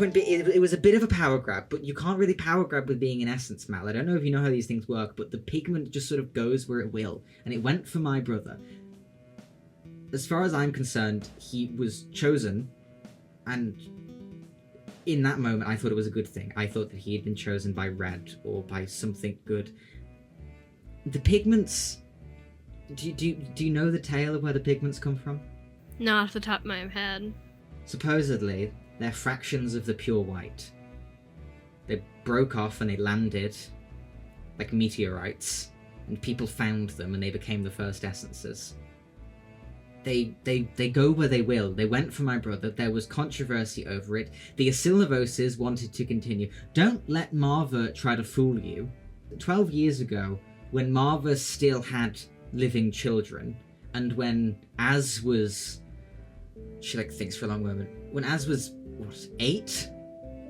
It was a bit of a power grab, but you can't really power grab with being an Essence, Mal. I don't know if you know how these things work, but the pigment just sort of goes where it will. And it went for my brother. As far as I'm concerned, he was chosen, and in that moment I thought it was a good thing. I thought that he had been chosen by Red or by something good. The pigments... Do you know the tale of where the pigments come from? Not off the top of my head. Supposedly, they're fractions of the pure white. They broke off and they landed like meteorites, and people found them and they became the first Essences. They go where they will. They went for my brother. There was controversy over it. The Asilnavoses wanted to continue. Don't let Marva try to fool you. 12 years ago, when Marva still had living children, and when Az was... She thinks for a long moment. When Az was, 8?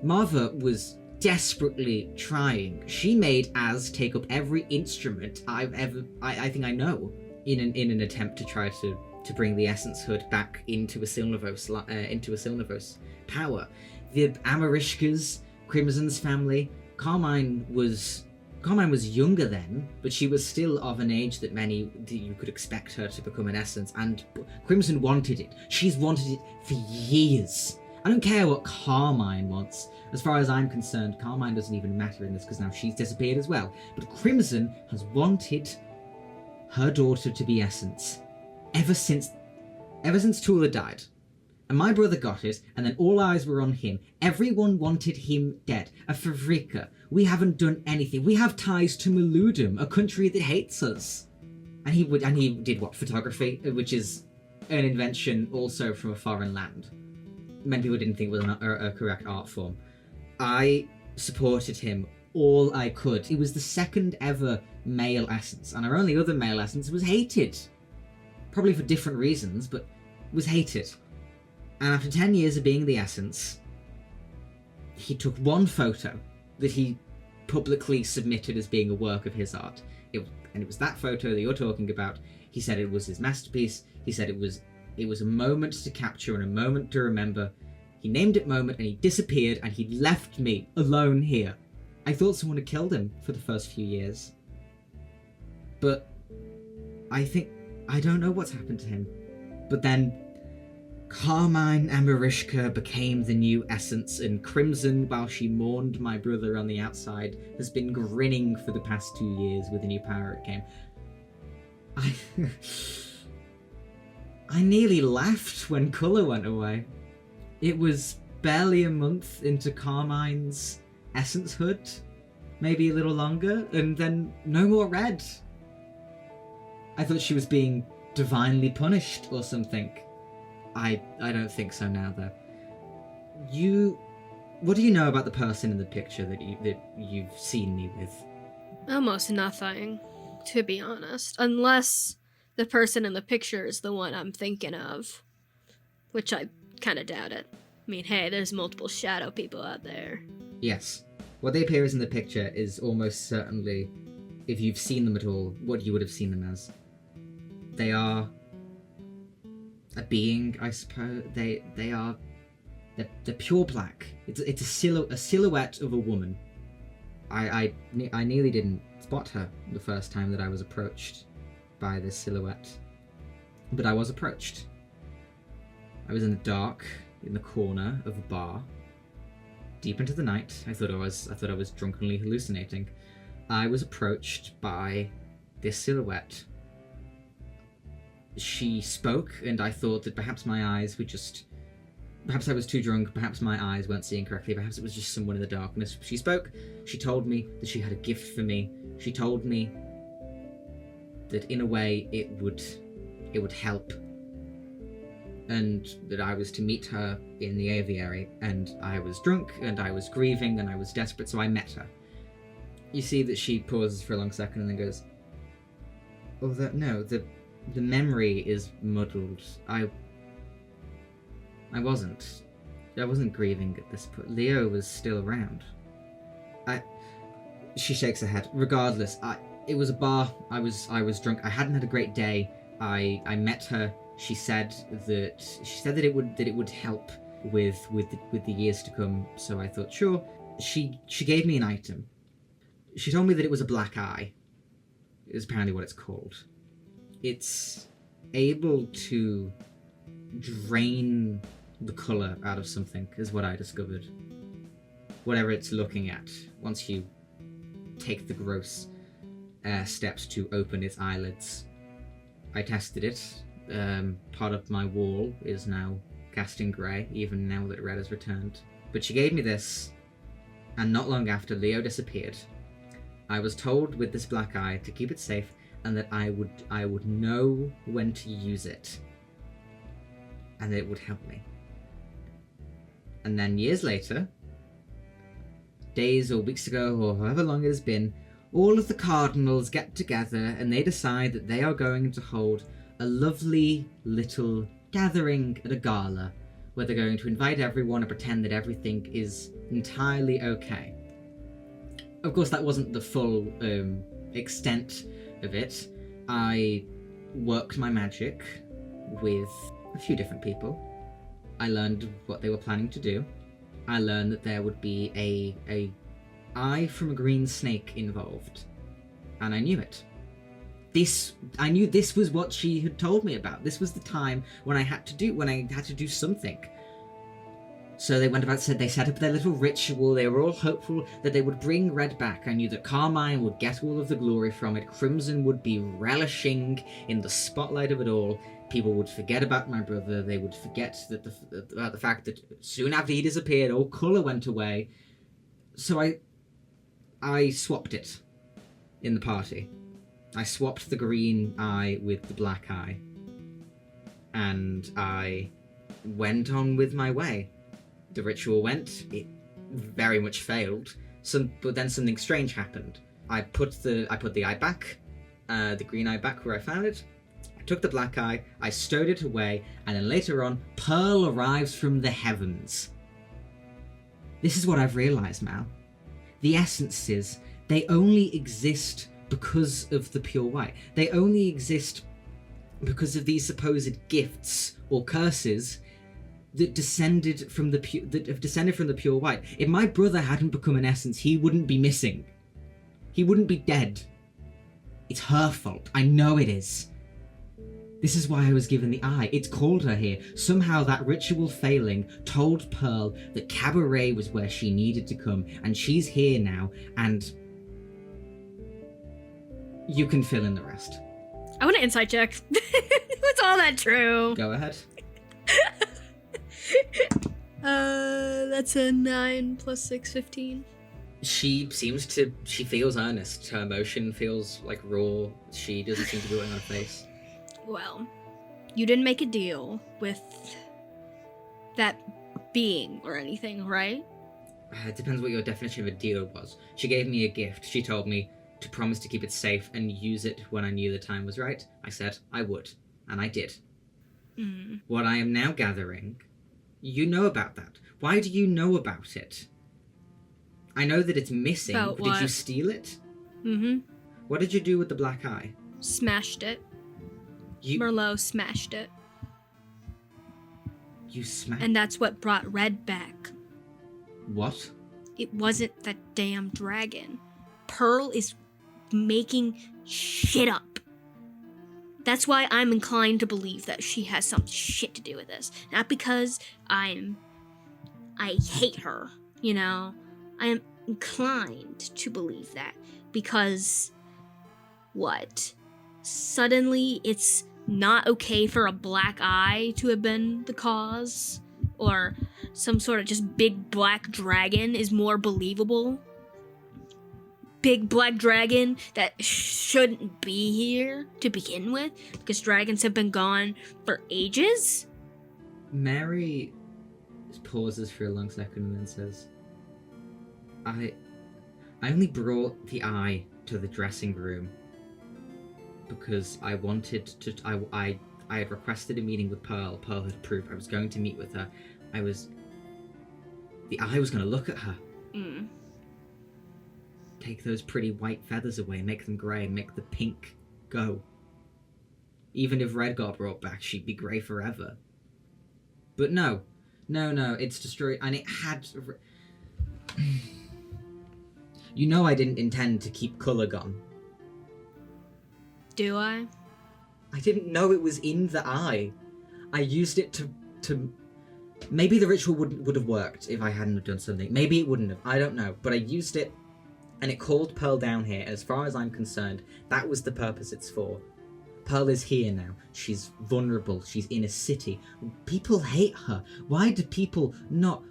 Marva was desperately trying. She made Az take up every instrument I think I know in an attempt to try to bring the Essence Hood back into Asilnavos power. The Amarishkas, Crimson's family, Carmine was younger then, but she was still of an age that you could expect her to become an Essence, and Crimson wanted it. She's wanted it for years. I don't care what Carmine wants. As far as I'm concerned, Carmine doesn't even matter in this because now she's disappeared as well. But Crimson has wanted her daughter to be Essence ever since Tula died. And my brother got it, and then all eyes were on him. Everyone wanted him dead. A Favrika. We haven't done anything. We have ties to Maludum, a country that hates us. And he did what? Photography, which is an invention also from a foreign land. Many people didn't think it was a correct art form. I supported him all I could. He was the second ever male Essence, and our only other male Essence was hated. Probably for different reasons, but was hated. And after 10 years of being the Essence, he took one photo that he publicly submitted as being a work of his art. And it was that photo that you're talking about. He said it was his masterpiece. He said it was a moment to capture and a moment to remember. He named it Moment, and he disappeared, and he left me alone here. I thought someone had killed him for the first few years. But I don't know what's happened to him. But then Carmine Amarishka became the new Essence, and Crimson, while she mourned my brother on the outside, has been grinning for the past 2 years with the new power it came. I nearly laughed when Colour went away. It was barely a month into Carmine's Essence Hood, maybe a little longer, and then no more Red. I thought she was being divinely punished or something. I don't think so now, though. What do you know about the person in the picture that you've seen me with? Almost nothing. to be honest. Unless the person in the picture is the one I'm thinking of. Which I kind of doubt it. I mean, hey, there's multiple shadow people out there. Yes. What they appear as in the picture is almost certainly, if you've seen them at all, what you would have seen them as. They are a being, I suppose. They're pure black. It's a silhouette of a woman. I nearly didn't spot her the first time that I was approached by this silhouette, but I was approached. I was in the dark, in the corner of a bar, deep into the night. I thought I was drunkenly hallucinating. I was approached by this silhouette. She spoke, and I thought that perhaps my eyes were just... Perhaps I was too drunk, perhaps my eyes weren't seeing correctly, perhaps it was just someone in the darkness. She spoke, she told me that she had a gift for me. She told me that in a way it would help, and that I was to meet her in the aviary, and I was drunk, and I was grieving, and I was desperate, so I met her. You see that she pauses for a long second and then goes, "Oh, the memory is muddled. I wasn't grieving at this point. Leo was still around." She shakes her head. Regardless, it was a bar. I was drunk. I hadn't had a great day. I met her. She said that it would help with the years to come. So I thought, sure. She gave me an item. She told me that it was a black eye. Is apparently what it's called. It's able to drain the colour out of something, is what I discovered. Whatever it's looking at, once you take the gross steps to open its eyelids. I tested it. Part of my wall is now casting grey, even now that red has returned. But she gave me this, and not long after Leo disappeared, I was told with this black eye to keep it safe, and that I would know when to use it, and that it would help me. And then years later, days or weeks ago, or however long it has been, all of the cardinals get together and they decide that they are going to hold a lovely little gathering at a gala, where they're going to invite everyone and pretend that everything is entirely okay. Of course, that wasn't the full extent of it. I worked my magic with a few different people. I learned what they were planning to do. I learned that there would be a eye from a green snake involved, and I knew it. I knew this was what she had told me about. This was the time when I had to do something. So they went about, they set up their little ritual. They were all hopeful that they would bring red back. I knew that Carmine would get all of the glory from it. Crimson would be relishing in the spotlight of it all. People would forget about my brother. They would forget about the fact that soon after he disappeared, all colour went away. So I swapped it in the party. I swapped the green eye with the black eye. And I went on with my way. The ritual went. It very much failed. But then something strange happened. I put the eye back, the green eye back where I found it. I took the black eye, I stowed it away, and then later on, Pearl arrives from the heavens. This is what I've realised, Mal. The essences, they only exist because of the pure white. They only exist because of these supposed gifts or curses that have descended from the pure white. If my brother hadn't become an essence, he wouldn't be missing. He wouldn't be dead. It's her fault. I know it is. This is why I was given the eye. It's called her here. Somehow that ritual failing told Pearl that Cabaret was where she needed to come, and she's here now, and you can fill in the rest. I want to insight check. Was all that true? Go ahead. That's a 9 plus 6, 15. She feels earnest. Her emotion feels like raw. She doesn't seem to be going on her face. Well, you didn't make a deal with that being or anything, right? It depends what your definition of a deal was. She gave me a gift. She told me to promise to keep it safe and use it when I knew the time was right, I said I would, and I did. What I am now gathering, you know about that. Why do you know about it? I know that it's missing, About but did you what? steal it? Mm-hmm. What did you do with the black eye? Smashed it. You Merlot smashed it. smashed... And that's what brought Red back. What? It wasn't that damn dragon. Pearl is making shit up. That's why I'm inclined to believe that she has some shit to do with this. Not because I hate her, you know? I am inclined to believe that. Because, what? Suddenly it's not okay for a black eye to have been the cause? Or some sort of just big black dragon is more believable? Big black dragon that shouldn't be here to begin with, because dragons have been gone for ages? Mary pauses for a long second and then says, I only brought the eye to the dressing room because I wanted to... I had requested a meeting with Pearl. Pearl had approved. I was going to meet with her. The eye was going to look at her. Take those pretty white feathers away, make them grey, make the pink go. Even if Red got brought back, she'd be grey forever. But no, it's destroyed, and it had... You know I didn't intend to keep colour gone. Do I? I didn't know it was in the eye. I used it to... Maybe the ritual would have worked if I hadn't have done something. Maybe it wouldn't have. I don't know. But I used it, and it called Pearl down here. As far as I'm concerned, that was the purpose it's for. Pearl is here now. She's vulnerable. She's in a city. People hate her. Why do people not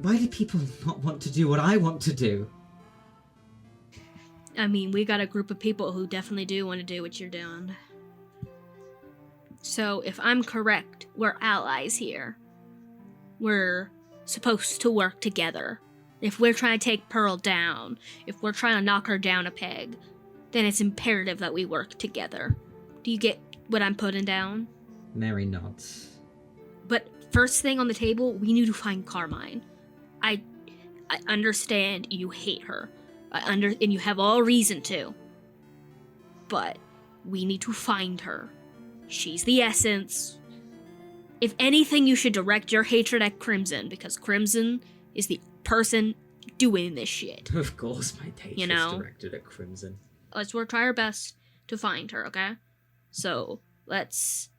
want to do what I want to do? I mean, we got a group of people who definitely do want to do what you're doing. So, if I'm correct, we're allies here. We're supposed to work together. If we're trying to take Pearl down, if we're trying to knock her down a peg, then it's imperative that we work together. Do you get what I'm putting down? Mary nods. But first thing on the table, we need to find Carmine. I understand you hate her. And you have all reason to. But we need to find her. She's the essence. If anything, you should direct your hatred at Crimson, because Crimson is the person doing this shit. Of course my hatred is directed at Crimson. Let's try our best to find her, okay? So, let's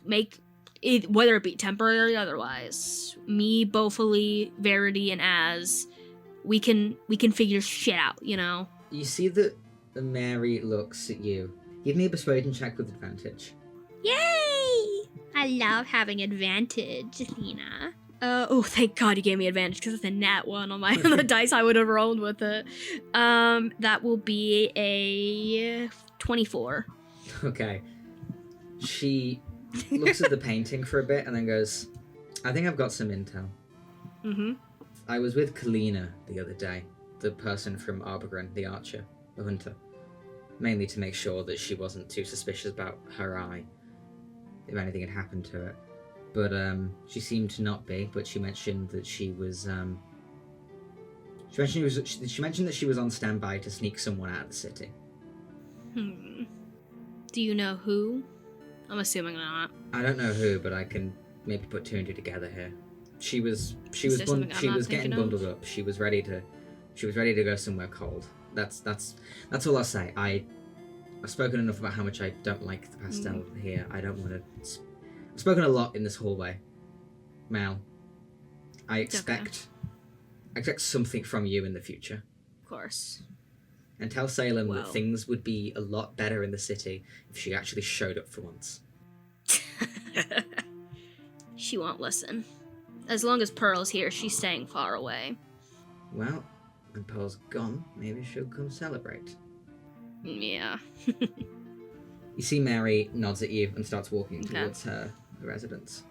make it, whether it be temporary or otherwise, me, Bofoli, Verity, and Az, we can figure shit out, you know? You see that Mary looks at you. Give me a persuasion check with advantage. Yay! I love having advantage, Athena. Oh, thank God you gave me advantage, because it's a nat 1 on my on the dice I would have rolled with it. That will be a 24. Okay. She looks at the painting for a bit and then goes, I think I've got some intel. Mm-hmm. I was with Kalina the other day, the person from Arbogren, the archer, the hunter. Mainly to make sure that she wasn't too suspicious about her eye, if anything had happened to it. But she seemed to not be. But she mentioned that she was. She mentioned that she was on standby to sneak someone out of the city. Do you know who? I'm assuming not. I don't know who, but I can maybe put 2 and 2 together here. She was getting bundled up. She was ready to go somewhere cold. That's all I'll say. I've spoken enough about how much I don't like the pastel here. I don't want to. I've spoken a lot in this hallway, Mal. I expect something from you in the future. Of course. And tell Salem that things would be a lot better in the city if she actually showed up for once. She won't listen. As long as Pearl's here, she's staying far away. Well, when Pearl's gone, maybe she'll come celebrate. Yeah. You see Mary nods at you and starts walking towards her residence.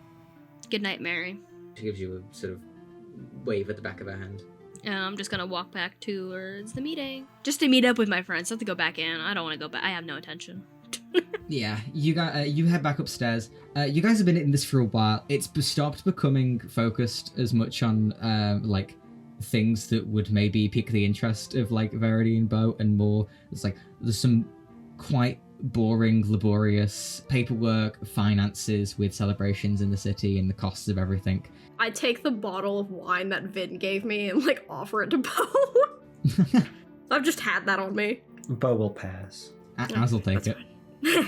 Good night, Mary. She gives you a sort of wave at the back of her hand. And I'm just gonna walk back towards the meeting. Just to meet up with my friends, not to go back in. I don't want to go back. I have no intention. Yeah, you head back upstairs. You guys have been in this for a while. It's stopped becoming focused as much on like things that would maybe pique the interest of like Verity and Bo, and more there's some quite boring, laborious paperwork, finances with celebrations in the city and the costs of everything. I take the bottle of wine that Vin gave me and like offer it to Bo. I've just had that on me. Bo will pass. Az will take it.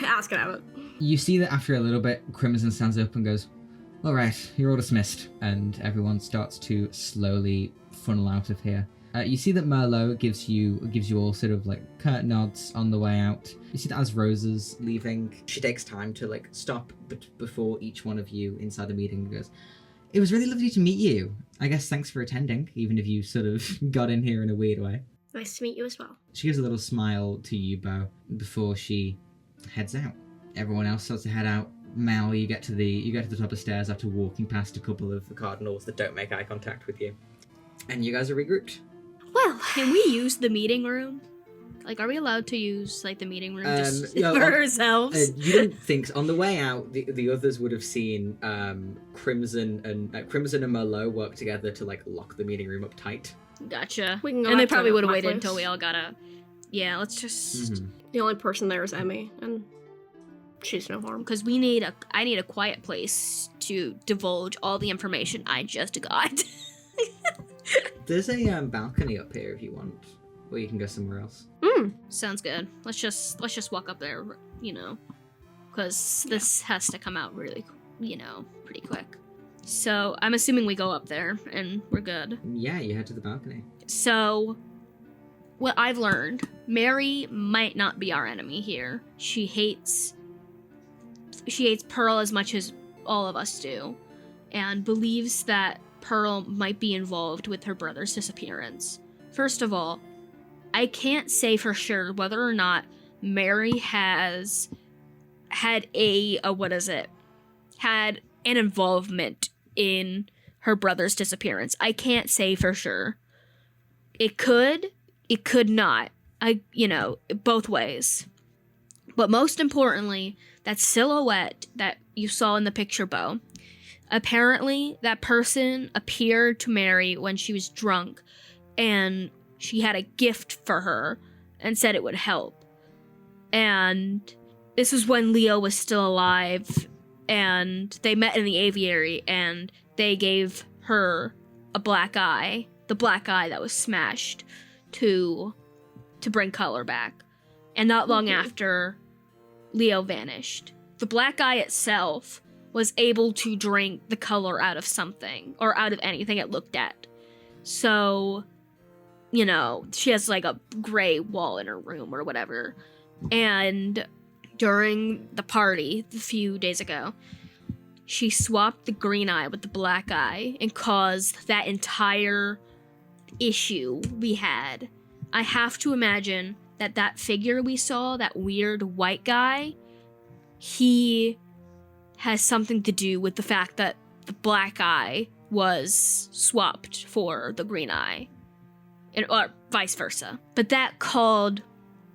Ask can have it. You see that after a little bit, Crimson stands up and goes, "All right, you're all dismissed," and everyone starts to slowly funnel out of here. You see that Merlot gives you all sort of like curt nods on the way out. You see that as Rosa's leaving, she takes time to like stop before each one of you inside the meeting and goes, "It was really lovely to meet you. I guess thanks for attending, even if you sort of got in here in a weird way." Nice to meet you as well. She gives a little smile to you, Bo, before she heads out. Everyone else starts to head out. Mal, you get to the top of the stairs after walking past a couple of the cardinals that don't make eye contact with you, and you guys are regrouped. Well, can we use the meeting room? Like, are we allowed to use like the meeting room just for ourselves? You don't think on the way out the others would have seen Crimson and Merlot work together to like lock the meeting room up tight. Gotcha. We can go and they back to probably would have my waited place. until we all gotta. Yeah, let's just Mm-hmm. The only person there is Emmy, and she's no harm. because I need a quiet place to divulge all the information I just got. There's a balcony up here if you want, or you can go somewhere else. Sounds good. Let's just walk up there, because this has to come out really, pretty quick. So I'm assuming we go up there and we're good. Yeah, you head to the balcony. So, what I've learned, Mary might not be our enemy here. She hates Pearl as much as all of us do, and believes that Pearl might be involved with her brother's disappearance. First of all, I can't say for sure whether or not Mary has had had an involvement in her brother's disappearance. I can't say for sure. It could not. Both ways. But most importantly, that silhouette that you saw in the picture, Bo, apparently that person appeared to Mary when she was drunk, and she had a gift for her and said it would help. And this was when Leo was still alive, and they met in the aviary, and they gave her a black eye, the black eye that was smashed, to bring color back. And not long after, Leo vanished. The black eye itself was able to drink the color out of something, or out of anything it looked at. So, she has like a gray wall in her room or whatever. And during the party a few days ago, she swapped the green eye with the black eye and caused that entire issue we had. I have to imagine that figure we saw, that weird white guy, he has something to do with the fact that the black eye was swapped for the green eye, or vice versa. But that called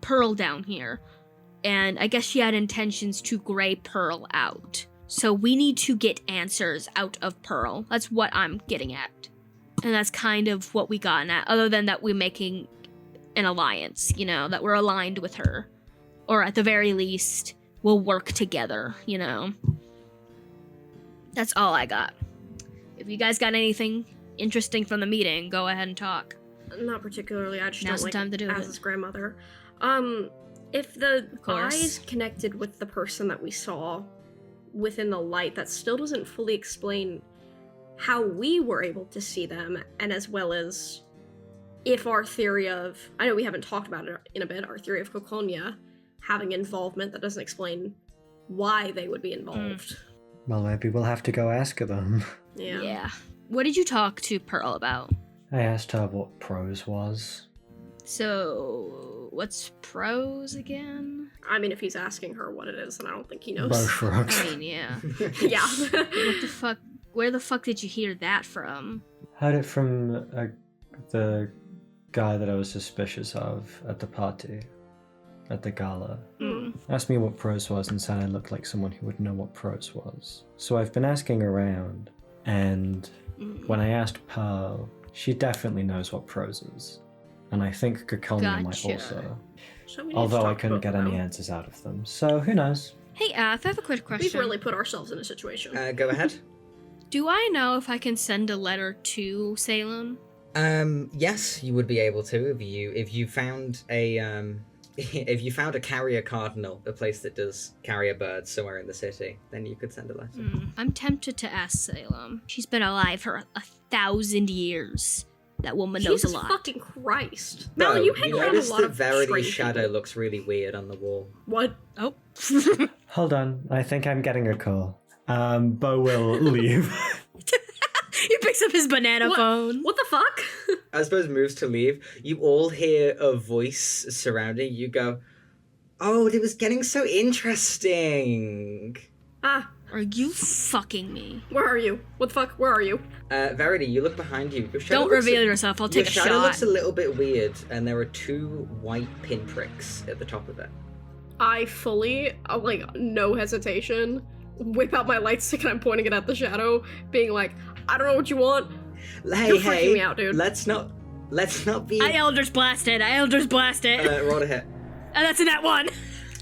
Pearl down here, and I guess she had intentions to gray Pearl out. So we need to get answers out of Pearl. That's what I'm getting at. And that's kind of what we got at, other than that we're making an alliance, that we're aligned with her. Or at the very least, we'll work together, That's all I got. If you guys got anything interesting from the meeting, go ahead and talk. Not particularly. I just Now's don't the like time to do Az's it. grandmother. If the course. eyes connected with the person that we saw within the light, that still doesn't fully explain how we were able to see them, and as well as if our theory of, I know we haven't talked about it in a bit, our theory of Coconia having involvement, that doesn't explain why they would be involved. Well, maybe we'll have to go ask them. Yeah. What did you talk to Pearl about? I asked her what prose was. So, what's pros again? I mean, if he's asking her what it is, then I don't think he knows. Bo shrugs. I mean, yeah. Yeah. What the fuck? Where the fuck did you hear that from? Heard it from a The guy that I was suspicious of at the party, at the gala, asked me what prose was and said I looked like someone who would know what prose was. So I've been asking around, and when I asked Pearl, she definitely knows what prose is. And I think Kakonia might Gotcha. also. So we need to Although I talk couldn't about get any them. answers out of them. So who knows? Hey, Ath, I have a quick question. We've really put ourselves in a situation. Go ahead. Do I know if I can send a letter to Salem? Yes, you would be able to if you found a if you found a carrier cardinal, a place that does carrier birds somewhere in the city, then you could send a letter. I'm tempted to ask Salem. She's been alive for 1,000 years. That woman knows Jesus a lot. fucking Christ. No, Mal, you hang around a notice lot that of Verity's strange shadow people. looks really weird on the wall. What? Oh. Hold on, I think I'm getting a call. Bo will leave. He picks up his banana phone. What the fuck? I suppose moves to leave. You all hear a voice surrounding you. Go, oh, it was getting so interesting. Ah, Are you fucking me? where are you? What the fuck? Where are you? Verity, you look behind you. Your shadow Don't looks reveal yourself. I'll Your take a shadow shot. looks a little bit weird, and there are 2 white pinpricks at the top of it. I fully, like, no hesitation, whip out my light stick and I'm pointing it at the shadow, being like, I don't know what you want. Hey, You're freaking me out, dude. Let's not be. I Eldritch blasted. Roll to hit. And that's in that one.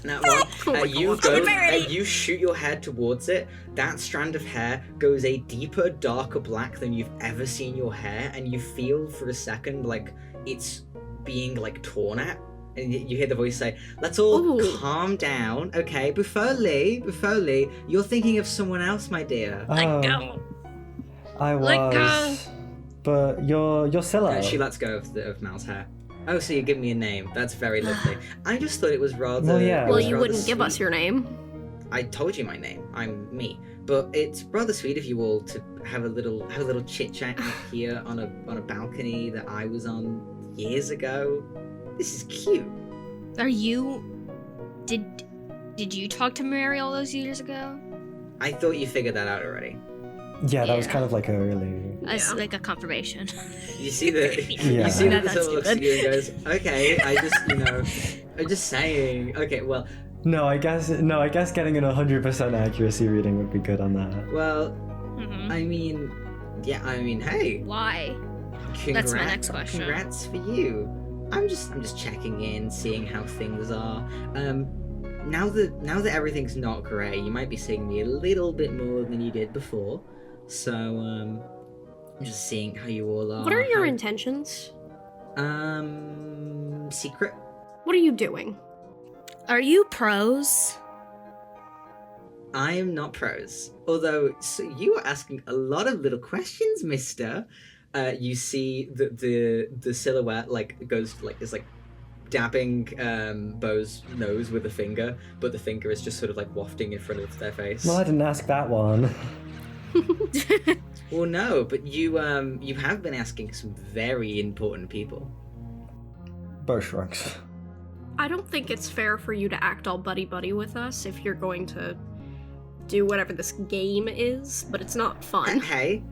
That one. Oh my You God. go. Verity. You shoot your head towards it. That strand of hair goes a deeper, darker black than you've ever seen your hair, and you feel for a second like it's being like torn at. And you hear the voice say, "Let's all Ooh. calm down, okay? Bufoli, you're thinking of someone else, my dear." Oh, Go. I Let go. was. But you're Scylla. She lets go of Mal's hair. Oh, so you give me a name. That's very lovely. I just thought it was rather. Well, yeah. it Well, was you rather wouldn't give us sweet. your name. I told you my name. I'm me. But it's rather sweet of you all to have a little chit chat here on a balcony that I was on years ago. This is cute. Are you? Did you talk to Mary all those years ago? I thought you figured that out already. Yeah, that was Yeah. kind of like early. As Yeah. like a confirmation. You see that? Yeah. You see that That's this all looks at stupid. you and goes, "Okay, I'm just saying. Okay, well, No, I guess getting an 100% accuracy reading would be good on that. well, Mhm. I mean, hey, Why? congrats, That's my next question. Congrats for you. I'm just checking in, seeing how things are. Now that everything's not grey, you might be seeing me a little bit more than you did before. So I'm just seeing how you all are. What are your how- intentions? Secret. What are you doing? Are you pros? I am not prose. Although, so you are asking a lot of little questions, mister. You see the silhouette is dabbing Bo's nose with a finger, but the finger is just sort of like wafting in front of their face. Well, I didn't ask that one. Well, no, but you have been asking some very important people. Bo shrugs. I don't think it's fair for you to act all buddy-buddy with us if you're going to do whatever this game is, but it's not fun. Hey,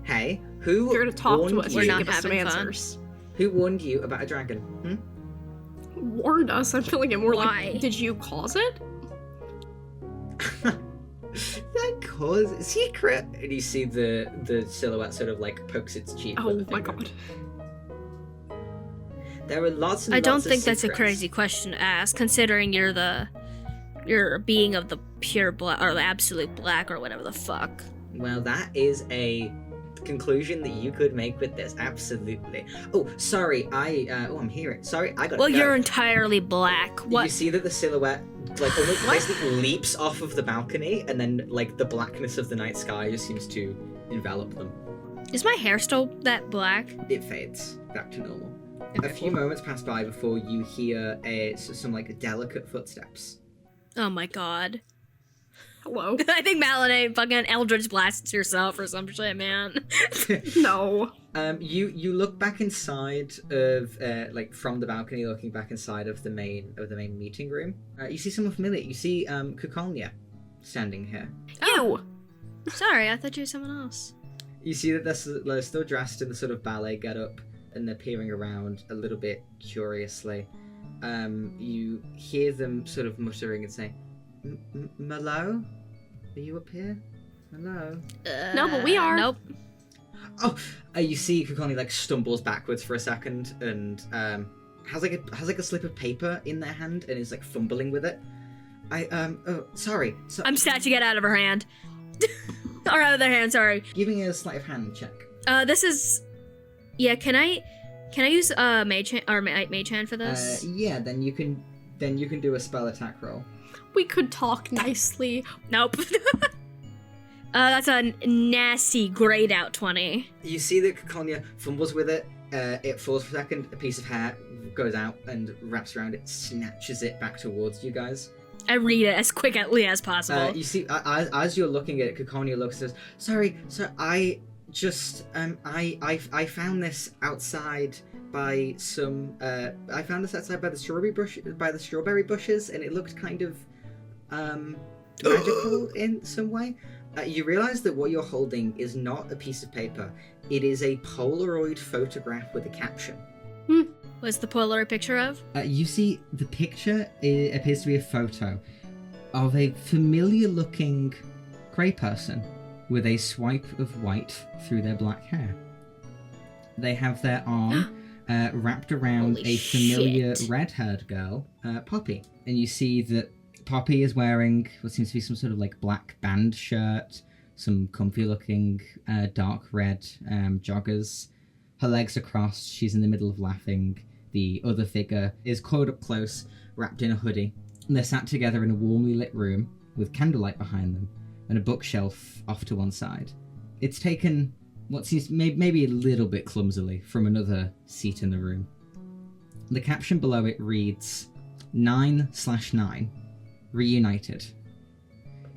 who If you're gonna talk warned to us, you? We're you not give us some having fun. answers. Who warned you about a dragon? Warned us? I'm feeling it more Why? like, did you cause it? That cause secret. And you see the silhouette sort of like pokes its cheek. Oh with a my finger. god. There are lots and I don't lots of think that's a secrets. crazy question to ask, considering you're a being of the pure black or the absolute black or whatever the fuck. Well, that is a conclusion that you could make with this. Absolutely. Oh, sorry. I'm hearing. Sorry, I got. Well, you're entirely black. You What? see that the silhouette like almost What? basically leaps off of the balcony, and then like the blackness of the night sky just seems to envelop them. Is my hair still that black? It fades back to normal. Okay, A few moments pass by before you hear some like delicate footsteps. Oh my god. Hello? I think Malinade fucking Eldritch blasts herself or some shit, man. No. You look back inside of from the balcony, looking back inside of the main meeting room. You see someone familiar. You see Kukolnia standing here. Oh, sorry, I thought you were someone else. You see that they're still dressed in the sort of ballet getup. and they're peering around a little bit curiously. You hear them sort of muttering and saying, Malo? Are you up here? Hello? No, but we are. Nope. Oh, you see Kukoni like stumbles backwards for a second and has like a slip of paper in their hand and is like fumbling with it. Sorry. I'm snatching it out of her hand. Or out of their hand, sorry. Give me a sleight of hand check. This is... Yeah, can I use mage hand for this? Yeah, then you can do a spell attack roll. We could talk nicely. Nope. That's a nasty grayed out 20. You see that Kokonia fumbles with it. It falls for a second. A piece of hair goes out and wraps around it, snatches it back towards you guys. I read it as quickly as possible. You see, as you're looking at it, Kokonia looks and says, "Sorry, so I just I found this outside by some I found this outside by the strawberry bushes, and it looked kind of magical in some way." You realize that what you're holding is not a piece of paper. It is a Polaroid photograph with a caption. What's the Polaroid picture of? You see, the picture appears to be a photo of a familiar-looking grey person with a swipe of white through their black hair. They have their arm wrapped around Holy a familiar shit. red-haired girl, Poppy. And you see that Poppy is wearing what seems to be some sort of like black band shirt, some comfy-looking dark red joggers. Her legs are crossed. She's in the middle of laughing. The other figure is coiled up close, wrapped in a hoodie. And they're sat together in a warmly lit room with candlelight behind them and a bookshelf off to one side. It's taken what seems maybe a little bit clumsily from another seat in the room. The caption below it reads, 9/9, reunited.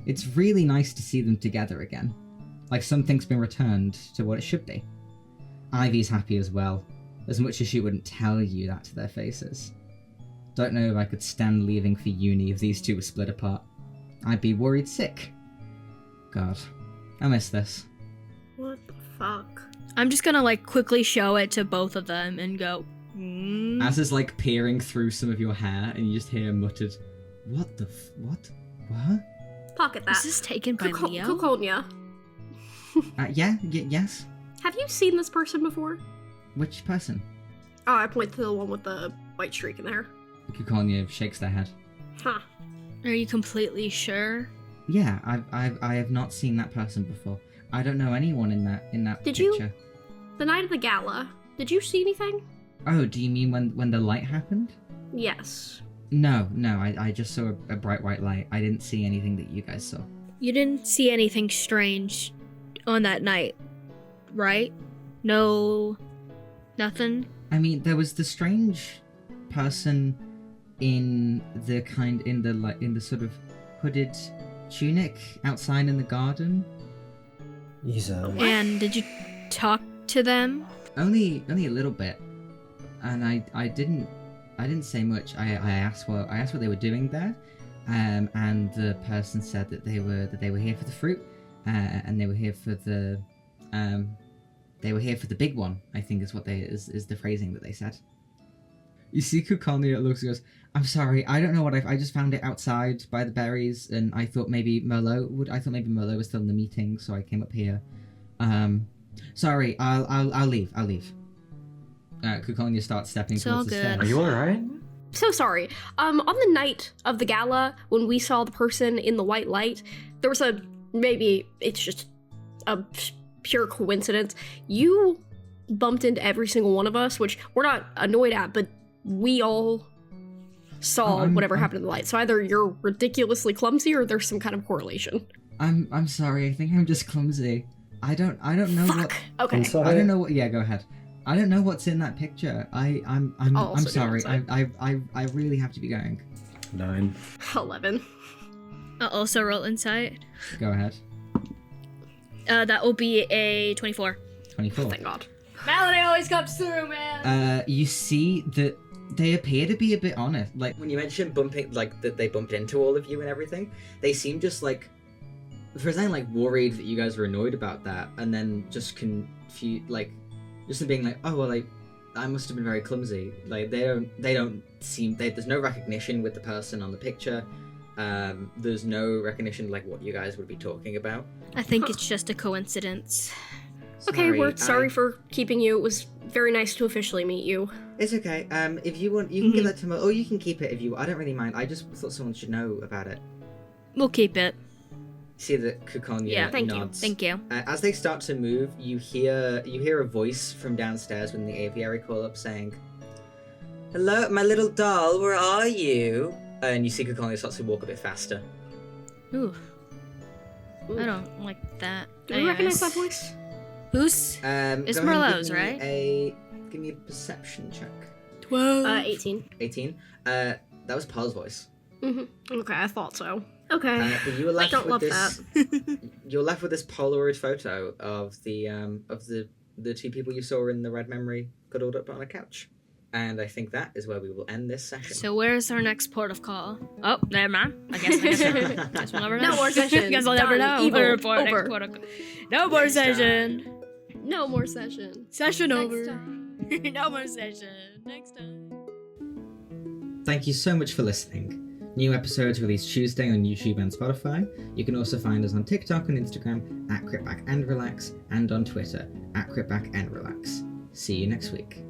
It's really nice to see them together again, like something's been returned to what it should be. Ivy's happy as well, as much as she wouldn't tell you that to their faces. Don't know if I could stand leaving for uni if these two were split apart. I'd be worried sick. God, I miss this. What the fuck? I'm just gonna like quickly show it to both of them and go, As is like peering through some of your hair, and you just hear muttered, "What the what? What?" Pocket that. Is this taken by Leo? Kukonia. Yes. Have you seen this person before? Which person? Oh, I point to the one with the white streak in there. Kukonia shakes their head. Huh. Are you completely sure? Yeah, I have not seen that person before. I don't know anyone in that Did picture. you? The night of the gala, did you see anything? Oh, do you mean when the light happened? Yes. No, I just saw a bright white light. I didn't see anything that you guys saw. You didn't see anything strange on that night, right? No, nothing? I mean, there was the strange person in the sort of hooded tunic outside in the garden. And did you talk to them? Only a little bit, and I didn't say much. I asked what they were doing there, and the person said that they were here for the fruit, and they were here for the big one. I think is the phrasing that they said. You see, Kukonia looks and goes, "I'm sorry, I don't know what I just found it outside by the berries, and I thought maybe Merlot was still in the meeting, so I came up here. Sorry, I'll leave. Kukonia starts stepping It's all towards the good. stairs. Are you alright? So sorry. On the night of the gala, when we saw the person in the white light, there was maybe it's just a pure coincidence. You bumped into every single one of us, which we're not annoyed at, but we all saw whatever happened in the light. So either you're ridiculously clumsy or there's some kind of correlation. I'm sorry. I think I'm just clumsy. I don't know Fuck. what. Okay. I'm sorry. I don't know what. Yeah, go ahead. I don't know what's in that picture. I'm also sorry. go outside. I really have to be going. 9. 11. I'll also roll insight. Go ahead. That will be a 24. 24. Thank God. Melody always comes through, man. You see that they appear to be a bit honest. Like when you mentioned bumping, like that they bumped into all of you and everything, they seem just like, for a second, like worried that you guys were annoyed about that, and then just confused, like just being like, oh well, I must have been very clumsy. Like they don't seem. There's no recognition with the person on the picture. There's no recognition like what you guys would be talking about. I think it's just a coincidence. Okay, we're sorry for keeping you. It was very nice to officially meet you. It's okay. If you want, you can give that to me, or you can keep it if you. I don't really mind. I just thought someone should know about it. We'll keep it. See that Kukonya Thank nods. Thank you. As they start to move, you hear a voice from downstairs when the aviary call up saying, "Hello, my little doll. Where are you?" And you see Kukonya starts to walk a bit faster. Ooh. I don't like that. Do we recognize that voice? Who's? Go ahead and Merlot's, give me right? Give me a perception check. 12. 18. 18. That was Paul's voice. Okay, I thought so. Okay. But you were left don't with love this. You're left with this Polaroid photo of the two people you saw in the red memory cuddled up on a couch. And I think that is where we will end this session. So where's our next port of call? Oh, never mind. I guess we'll never know. No more session. Guess we'll never know. Done. Evil. Next port of call. No more Next session. No more session. Session Next over. time. No more session. Next time. Thank you so much for listening. New episodes released Tuesday on YouTube and Spotify. You can also find us on TikTok and Instagram @CryptBackAndRelax and on Twitter @CryptBackAndRelax. See you next week.